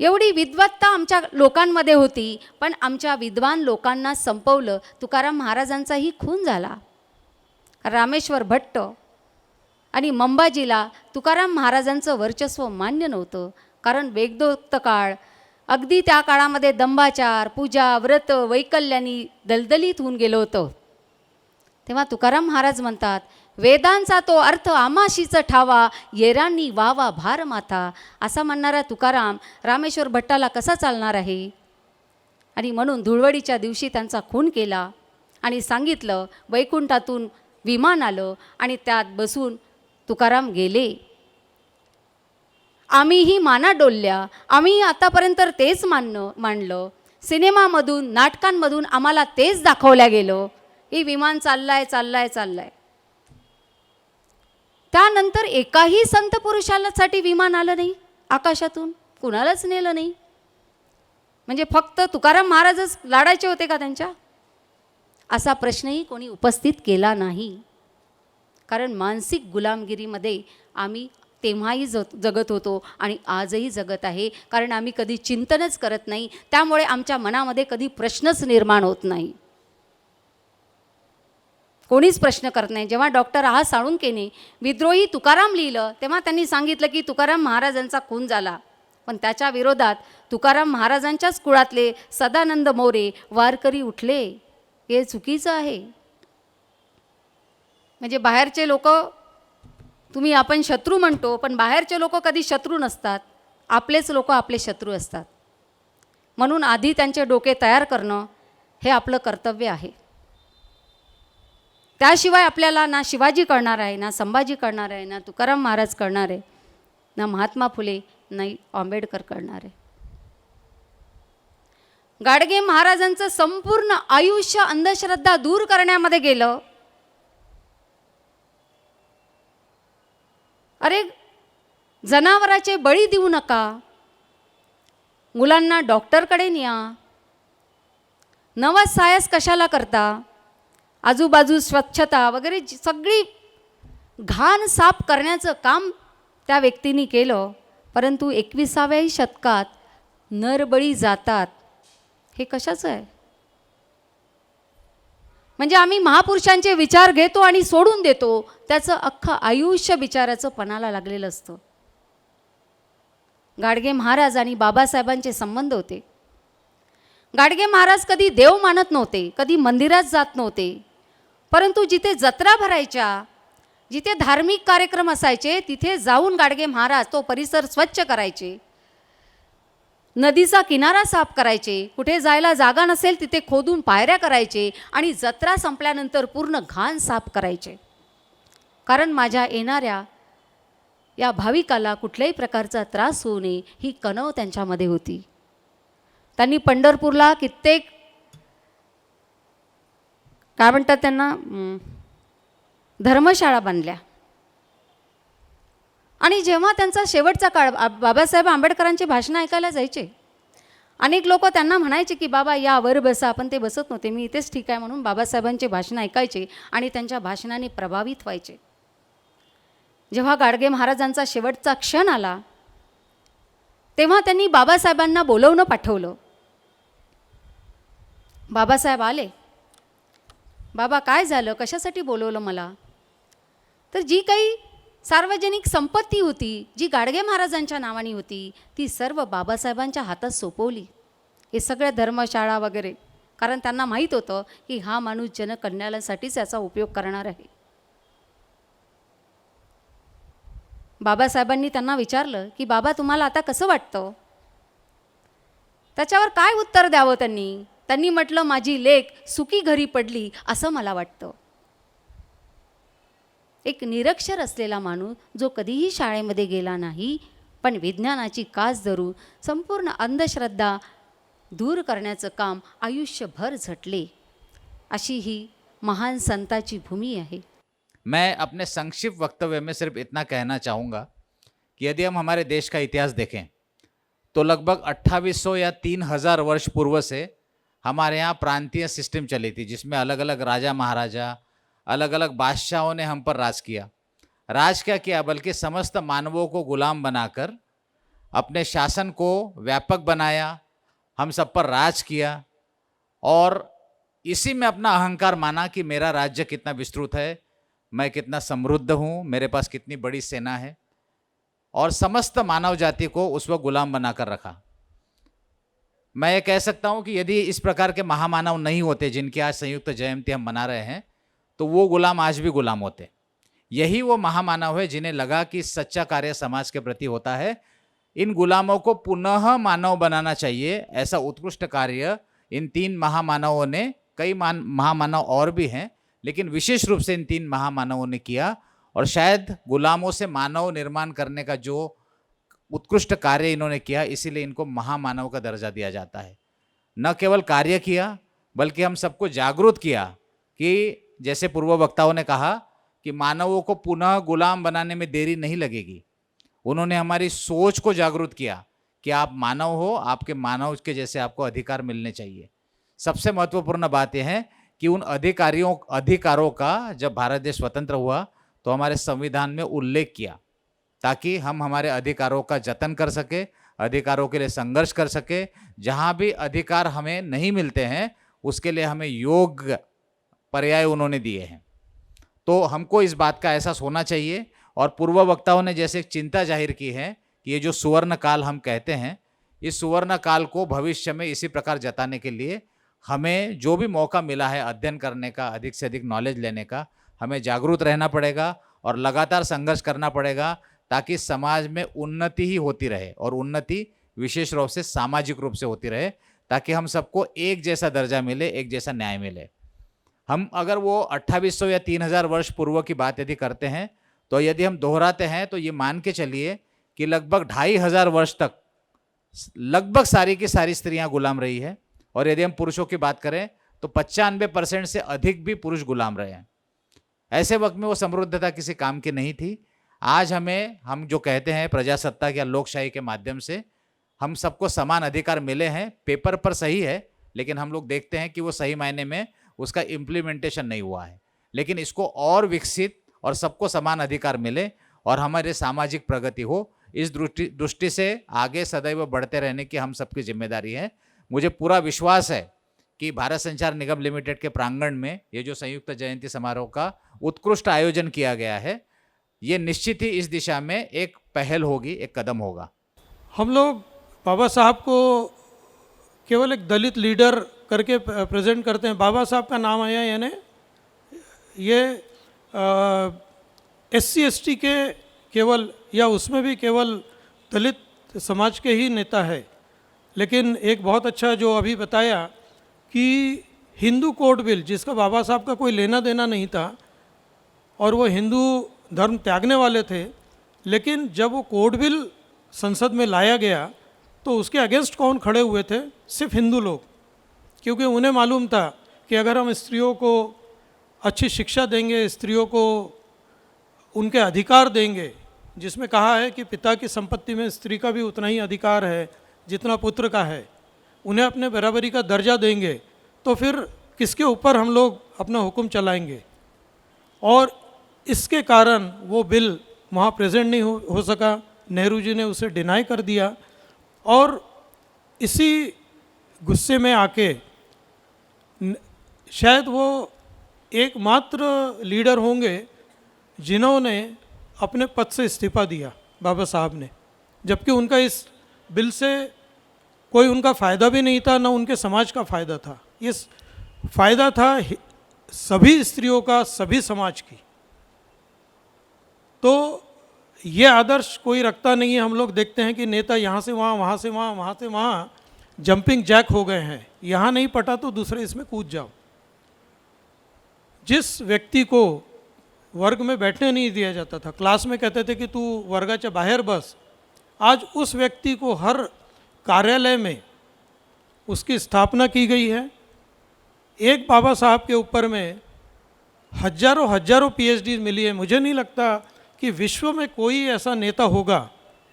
एवढी विद्वत्ता आमच्या लोकांमध्ये होती, पण आमच्या विद्वान लोकांना संपवलं. तुकाराम महाराजांचाही खून झाला. रामेश्वर भट्ट आणि मंबाजीला तुकाराम महाराजांचं वर्चस्व मान्य नव्हतं, कारण वेदोक्त काळ, अगदी त्या काळामध्ये दंभाचार, पूजा, व्रत, वैकल्यानी दलदलीत होऊन गेलं होतं. तेव्हा तुकाराम महाराज म्हणतात, वेदांचा तो अर्थ आमाशीच ठावा, येरांनी वावा भार माथा. असा म्हणणारा तुकाराम रामेश्वर भट्टाला कसा चालणार आहे? आणि म्हणून धुळवडीच्या दिवशी त्यांचा खून केला आणि सांगितलं, वैकुंठातून विमान आलं आणि त्यात बसून तुकाराम गेले. आम्हीही माना डोलल्या, आम्ही आतापर्यंत तेच मानलं. सिनेमामधून, नाटकांमधून आम्हाला तेच दाखवल्या गेलं, हे विमान चाललाय चाललाय चाललाय. त्यानंतर एकाही संत पुरुषासाठी विमान आलं नाही आकाशातून, कुणालाच नेलं नाही. म्हणजे फक्त तुकाराम महाराजच लाडायचे होते का त्यांच्या? असा प्रश्नही कोणी उपस्थित केला नाही. कारण मानसिक गुलामगिरीमध्ये आम्ही तेव्हाही जगत होतो आणि आजही जगत आहे. कारण आम्ही कधी चिंतनच करत नाही, त्यामुळे आमच्या मनामध्ये कधी प्रश्नच निर्माण होत नाही. कोणीच प्रश्न करत नाही. जेव्हा डॉक्टर आहा साळुंकेने विद्रोही तुकाराम लिहिलं, तेव्हा त्यांनी सांगितलं की तुकाराम महाराजांचा खून झाला, पण त्याच्या विरोधात तुकाराम महाराजांच्याच कुळातले सदानंद मोरे वारकरी उठले. हे चुकीचं आहे. म्हणजे बाहेरचे लोक, तुम्ही आपण शत्रू म्हणतो, पण बाहेरचे लोक कधी शत्रू नसतात. आपलेच लोक आपले शत्रू असतात. म्हणून आधी त्यांचे डोके तयार करणं हे आपलं कर्तव्य आहे. त्याशिवाय आपल्याला ना शिवाजी कळणार आहे, ना संभाजी कळणार आहे, ना तुकाराम महाराज कळणार आहे, ना महात्मा फुले, नाही आंबेडकर कळणार आहे. गाडगे महाराजांचं संपूर्ण आयुष्य अंधश्रद्धा दूर करण्यामध्ये गेलं. अरे, जनावराचे बळी देऊ नका, मुलांना डॉक्टरकडे न्या, नवस सायस कशाला करता, आजूबाजू स्वच्छता वगैरे सगळी घाण साफ करण्याचं काम त्या व्यक्तींनी केलं. परंतु 21व्याही शतकात नरबळी जातात. हे कशाचं आहे? म्हणजे आम्ही महापुरुषांचे विचार घेतो आणि सोडून देतो. त्याचं अख्खं आयुष्य बिचाराचं पणाला लागलेलं असतं. गाडगे महाराज आणि बाबासाहेबांचे संबंध होते. गाडगे महाराज कधी देव मानत नव्हते, कधी मंदिरात जात नव्हते, परंतु जिथे जत्रा भरायच्या, जिथे धार्मिक कार्यक्रम असायचे, तिथे जाऊन गाडगे महाराज तो परिसर स्वच्छ करायचे, नदीचा किनारा साफ करायचे, कुठे जायला जागा नसेल तिथे खोदून पायऱ्या करायचे आणि जत्रा संपल्यानंतर पूर्ण घाण साफ करायचे. कारण माझ्या येणाऱ्या या भाविकाला कुठल्याही प्रकारचा त्रास होऊ नये ही कणव त्यांच्यामध्ये होती. त्यांनी पंढरपूरला कित्येक, काय म्हणतात त्यांना, धर्मशाळा बांधल्या. आणि जेव्हा त्यांचा शेवटचा काळ, बाबासाहेब आंबेडकरांची भाषणं ऐकायला जायचे. अनेक लोक त्यांना म्हणायचे की बाबा या वर बसा, पण ते बसत नव्हते. मी इथेच ठीक आहे म्हणून बाबासाहेबांचे भाषणं ऐकायचे आणि त्यांच्या भाषणाने प्रभावित व्हायचे. जेव्हा गाडगे महाराजांचा शेवटचा क्षण आला, तेव्हा त्यांनी बाबासाहेबांना बोलवणं पाठवलं. बाबासाहेब आले. बाबा काय झालं, कशासाठी बोलवलं मला? तर जी काही सार्वजनिक संपत्ती होती, जी गाडगे महाराजांच्या नावाने होती, ती सर्व बाबासाहेबांच्या हातात सोपवली. हे सगळ्या धर्मशाळा वगैरे, कारण त्यांना माहीत होतं की हा माणूस जनकल्याणासाठीच याचा उपयोग करणार आहे. बाबासाहेबांनी त्यांना विचारलं की बाबा तुम्हाला आता कसं वाटतं? त्याच्यावर काय उत्तर द्यावं त्यांनी म्हटलं माझी लेक सुखी घरी पडली असं मला वाटतं. एक निरक्षर असलेला माणूस जो कधीही शाळेमध्ये गेला नाही, पण पण विज्ञानाची कास धरून संपूर्ण अंधश्रद्धा दूर करण्याचं काम आयुष्यभर झटले अशी ही महान संताची भूमी आहे. मैं अपने संक्षिप्त वक्तव्य में सिर्फ इतना कहना चाहूँगा कि यदि हम हमारे देश का इतिहास देखें तो लगभग 2800 या 3000 वर्ष पूर्व से हमारे यहाँ प्रांतीय सिस्टम चली थी, जिसमें अलग अलग राजा महाराजा, अलग अलग बादशाहों ने हम पर राज किया. राज क्या किया, बल्कि समस्त मानवों को गुलाम बनाकर अपने शासन को व्यापक बनाया, हम सब पर राज किया और इसी में अपना अहंकार माना कि मेरा राज्य कितना विस्तृत है, मैं कितना समृद्ध हूँ, मेरे पास कितनी बड़ी सेना है, और समस्त मानव जाति को उस वक्त गुलाम बनाकर रखा. मैं ये कह सकता हूँ कि यदि इस प्रकार के महामानव नहीं होते जिनकी आज संयुक्त जयंती हम मना रहे हैं, तो वो गुलाम आज भी गुलाम होते. यही वो महामानव है जिन्हें लगा कि सच्चा कार्य समाज के प्रति होता है, इन गुलामों को पुनः मानव बनाना चाहिए. ऐसा उत्कृष्ट कार्य इन 3 महामानवों ने, कई महामानव और भी हैं, लेकिन विशेष रूप से इन 3 महामानवों ने किया. और शायद गुलामों से मानव निर्माण करने का जो उत्कृष्ट कार्य इन्होंने किया, इसीलिए इनको महामानव का दर्जा दिया जाता है. न केवल कार्य किया, बल्कि हम सबको जागरूक किया कि जैसे पूर्व वक्ताओं ने कहा कि मानवों को पुनः गुलाम बनाने में देरी नहीं लगेगी. उन्होंने हमारी सोच को जागरूक किया कि आप मानव हो, आपके मानव के जैसे आपको अधिकार मिलने चाहिए. सबसे महत्वपूर्ण बात यह है कि उन अधिकारों का जब भारत देश स्वतंत्र हुआ तो हमारे संविधान में उल्लेख किया, ताकि हम हमारे अधिकारों का जतन कर सके, अधिकारों के लिए संघर्ष कर सके. जहाँ भी अधिकार हमें नहीं मिलते हैं उसके लिए हमें योग्य पर्याय उन्होंने दिए हैं. तो हमको इस बात का एहसास होना चाहिए. और पूर्व वक्ताओं ने जैसे एक चिंता जाहिर की है कि ये जो सुवर्ण काल हम कहते हैं, इस सुवर्ण काल को भविष्य में इसी प्रकार जताने के लिए हमें जो भी मौका मिला है अध्ययन करने का, अधिक से अधिक नॉलेज लेने का, हमें जागरूक रहना पड़ेगा और लगातार संघर्ष करना पड़ेगा, ताकि समाज में उन्नति ही होती रहे, और उन्नति विशेष रूप से सामाजिक रूप से होती रहे, ताकि हम सबको एक जैसा दर्जा मिले, एक जैसा न्याय मिले. हम अगर वो 2800 या 3000 वर्ष पूर्व की बात यदि करते हैं, तो यदि हम दोहराते हैं तो ये मान के चलिए कि लगभग 2500 वर्ष तक लगभग सारी की सारी स्त्रियां गुलाम रही है. और यदि हम पुरुषों की बात करें तो 95% से अधिक भी पुरुष गुलाम रहे हैं. ऐसे वक्त में वो समृद्धता किसी काम की नहीं थी. आज हम जो कहते हैं प्रजासत्ताक या लोकशाही के माध्यम से हम सबको समान अधिकार मिले हैं, पेपर पर सही है, लेकिन हम लोग देखते हैं कि वो सही मायने में उसका इम्प्लीमेंटेशन नहीं हुआ है. लेकिन इसको और विकसित और सबको समान अधिकार मिले और हमारे सामाजिक प्रगति हो, इस दृष्टि से आगे सदैव बढ़ते रहने की हम सबकी जिम्मेदारी है. मुझे पूरा विश्वास है कि भारत संचार निगम लिमिटेड के प्रांगण में ये जो संयुक्त जयंती समारोह का उत्कृष्ट आयोजन किया गया है, ये निश्चित ही इस दिशा में एक पहल होगी, एक कदम होगा. हम लोग बाबा साहब को केवल एक दलित लीडर करके प्रेजेंट करते हैं. बाबा साहब का नाम आया यानी ये SC/ST के केवल, या उसमें भी केवल दलित समाज के ही नेता है. लेकिन एक बहुत अच्छा जो अभी बताया कि हिंदू कोड बिल, जिसका बाबा साहब का कोई लेना देना नहीं था और वो हिंदू धर्म त्यागने वाले थे, लेकिन जब वो कोड बिल संसद में लाया गया तो उसके अगेंस्ट कौन खड़े हुए थे? सिर्फ हिंदू लोग. क्योंकि उन्हें मालूम था कि अगर हम स्त्रियों को अच्छी शिक्षा देंगे, स्त्रियों को उनके अधिकार देंगे, जिसमें कहा है कि पिता की संपत्ति में स्त्री का भी उतना ही अधिकार है जितना पुत्र का है, उन्हें अपने बराबरी का दर्जा देंगे, तो फिर किसके ऊपर हम लोग अपना हुक्म चलाएंगे? और इसके कारण वो बिल वहाँ प्रेजेंट नहीं हो सका. नेहरू जी ने उसे डिनाई कर दिया. और इसी गुस्से में आके शायद वो एकमात्र लीडर होंगे जिन्होंने अपने पद से इस्तीफा दिया, बाबा साहब ने, जबकि उनका इस बिल से कोई उनका फ़ायदा भी नहीं था, ना उनके समाज का फ़ायदा था. ये फ़ायदा था सभी स्त्रियों का, सभी समाज की. तो ये आदर्श कोई रखता नहीं है. हम लोग देखते हैं कि नेता यहाँ से वहाँ, वहाँ से वहाँ, वहाँ से वहाँ जंपिंग जैक हो गए हैं. यहाँ नहीं पटा तो दूसरे इसमें कूद जाओ. जिस व्यक्ति को वर्ग में बैठने नहीं दिया जाता था, क्लास में कहते थे कि तू वर्गाच्या बाहेर बस, आज उस व्यक्ति को हर कार्यालय में उसकी स्थापना की गई है। एक बाबा साहब के ऊपर में हजारों हजारों पीएचडी मिली है। मुझे नहीं लगता कि विश्व में कोई ऐसा नेता होगा,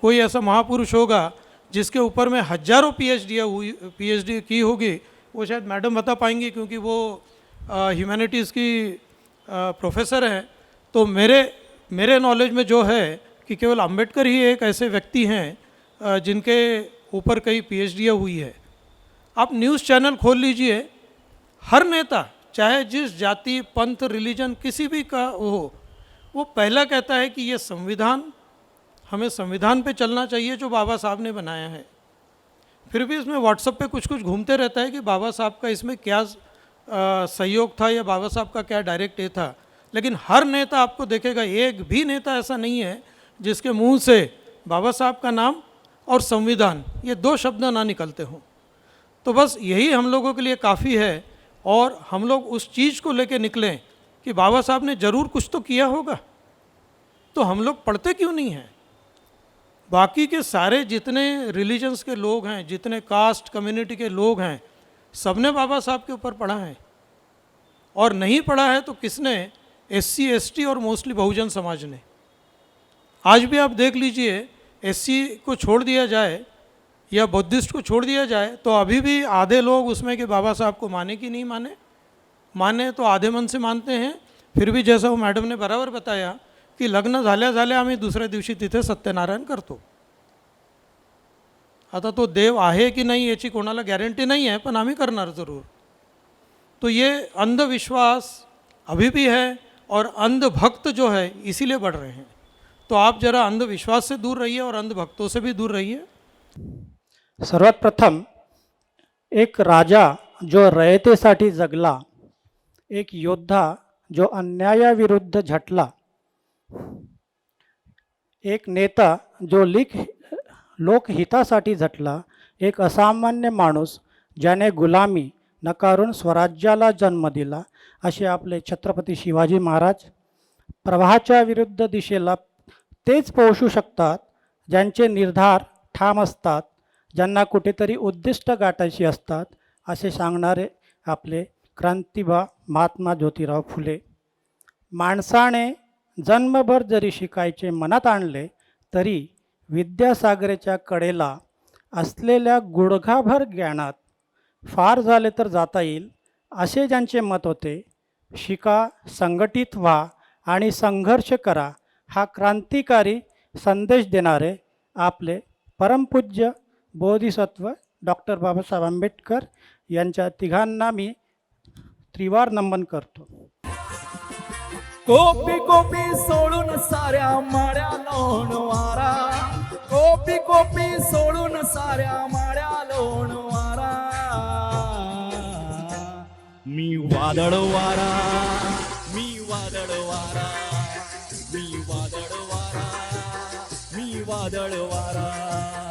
कोई ऐसा महापुरुष होगा जिसके ऊपर में हजारों पीएचडी की होगी। वो शायद मैडम बता पाएंगी क्योंकि वो ह्यूमैनिटीज़ की प्रोफेसर हैं। तो मेरे नॉलेज में जो है कि केवल अंबेडकर ही एक ऐसे व्यक्ति हैं जिनके ऊपर कई पीएचडियाँ हुई है। आप न्यूज़ चैनल खोल लीजिए, हर नेता चाहे जिस जाति, पंथ, रिलीजन किसी भी का हो, वो पहला कहता है कि ये संविधान, हमें संविधान पे चलना चाहिए जो बाबा साहब ने बनाया है। फिर भी इसमें व्हाट्सएप पे कुछ कुछ घूमते रहता है कि बाबा साहब का इसमें क्या सहयोग था या बाबा साहब का क्या डायरेक्ट ये था। लेकिन हर नेता आपको देखेगा, एक भी नेता ऐसा नहीं है जिसके मुंह से बाबा साहब का नाम और संविधान ये दो शब्द ना निकलते हों। तो बस यही हम लोगों के लिए काफ़ी है और हम लोग उस चीज़ को लेके निकलें कि बाबा साहब ने ज़रूर कुछ तो किया होगा। तो हम लोग पढ़ते क्यों नहीं हैं? बाकी के सारे जितने रिलीजन्स के लोग हैं, जितने कास्ट कम्युनिटी के लोग हैं, सबने बाबा साहब के ऊपर पढ़ा है। और नहीं पढ़ा है तो किसने? एससी, एसटी और मोस्टली बहुजन समाज ने। आज भी आप देख लीजिए, एससी को छोड़ दिया जाए या बुद्धिस्ट को छोड़ दिया जाए तो अभी भी आधे लोग उसमें कि बाबा साहब को माने कि नहीं माने तो आधे मन से मानते हैं। फिर भी जैसा वो मैडम ने बराबर बताया की लग्न झाल्या झाल्या आम्ही दुसऱ्या दिवशी तिथे सत्यनारायण करतो। आता तो देव आहे की नाही याची कोणाला गॅरंटी नाही आहे, पण आम्ही करणार जरूर। तो ये अंधविश्वास अभी भी है और अंधभक्त जो है इसीलिए बढ़ रहे हैं। तो आप जरा अंधविश्वास से दूर रहिए और अंधभक्तों से भी दूर रहिए। सर्वात प्रथम एक राजा जो रयतेसाठी जगला, एक योद्धा जो अन्यायाविरुद्ध झटला, एक नेता जो लोकहितासाठी झटला, एक असामान्य माणूस ज्याने गुलामी नकारून स्वराज्याला जन्म दिला, असे आपले छत्रपती शिवाजी महाराज। प्रवाहाच्या विरुद्ध दिशेला तेच पोहोचू शकतात ज्यांचे निर्धार ठाम असतात, ज्यांना कुठेतरी उद्दिष्ट गाठायची असतात, असे सांगणारे आपले क्रांतिबा महात्मा ज्योतिराव फुले। माणसाने जन्मभर जरी शिकायचे मनात आणले तरी विद्यासागराच्या कडेला असलेल्या गुडघाभर ज्ञानात फार झाले तर जाता येईल, असे ज्यांचे मत होते। शिका, संघटित व्हा आणि संघर्ष करा, हा क्रांतिकारी संदेश देणारे आपले परमपूज्य बोधिसत्व डॉक्टर बाबासाहेब आंबेडकर यांच्या तिघांना मी त्रिवार नमन करतो। कोपी कोपी सोडून साऱ्या माड्या लोणवारा, कोपी कोपी सोडून साऱ्या माड्या लोणवारा, मी वादळ वारा, मी वादळ वारा, मी वादळ वारा, मी वादळ वारा।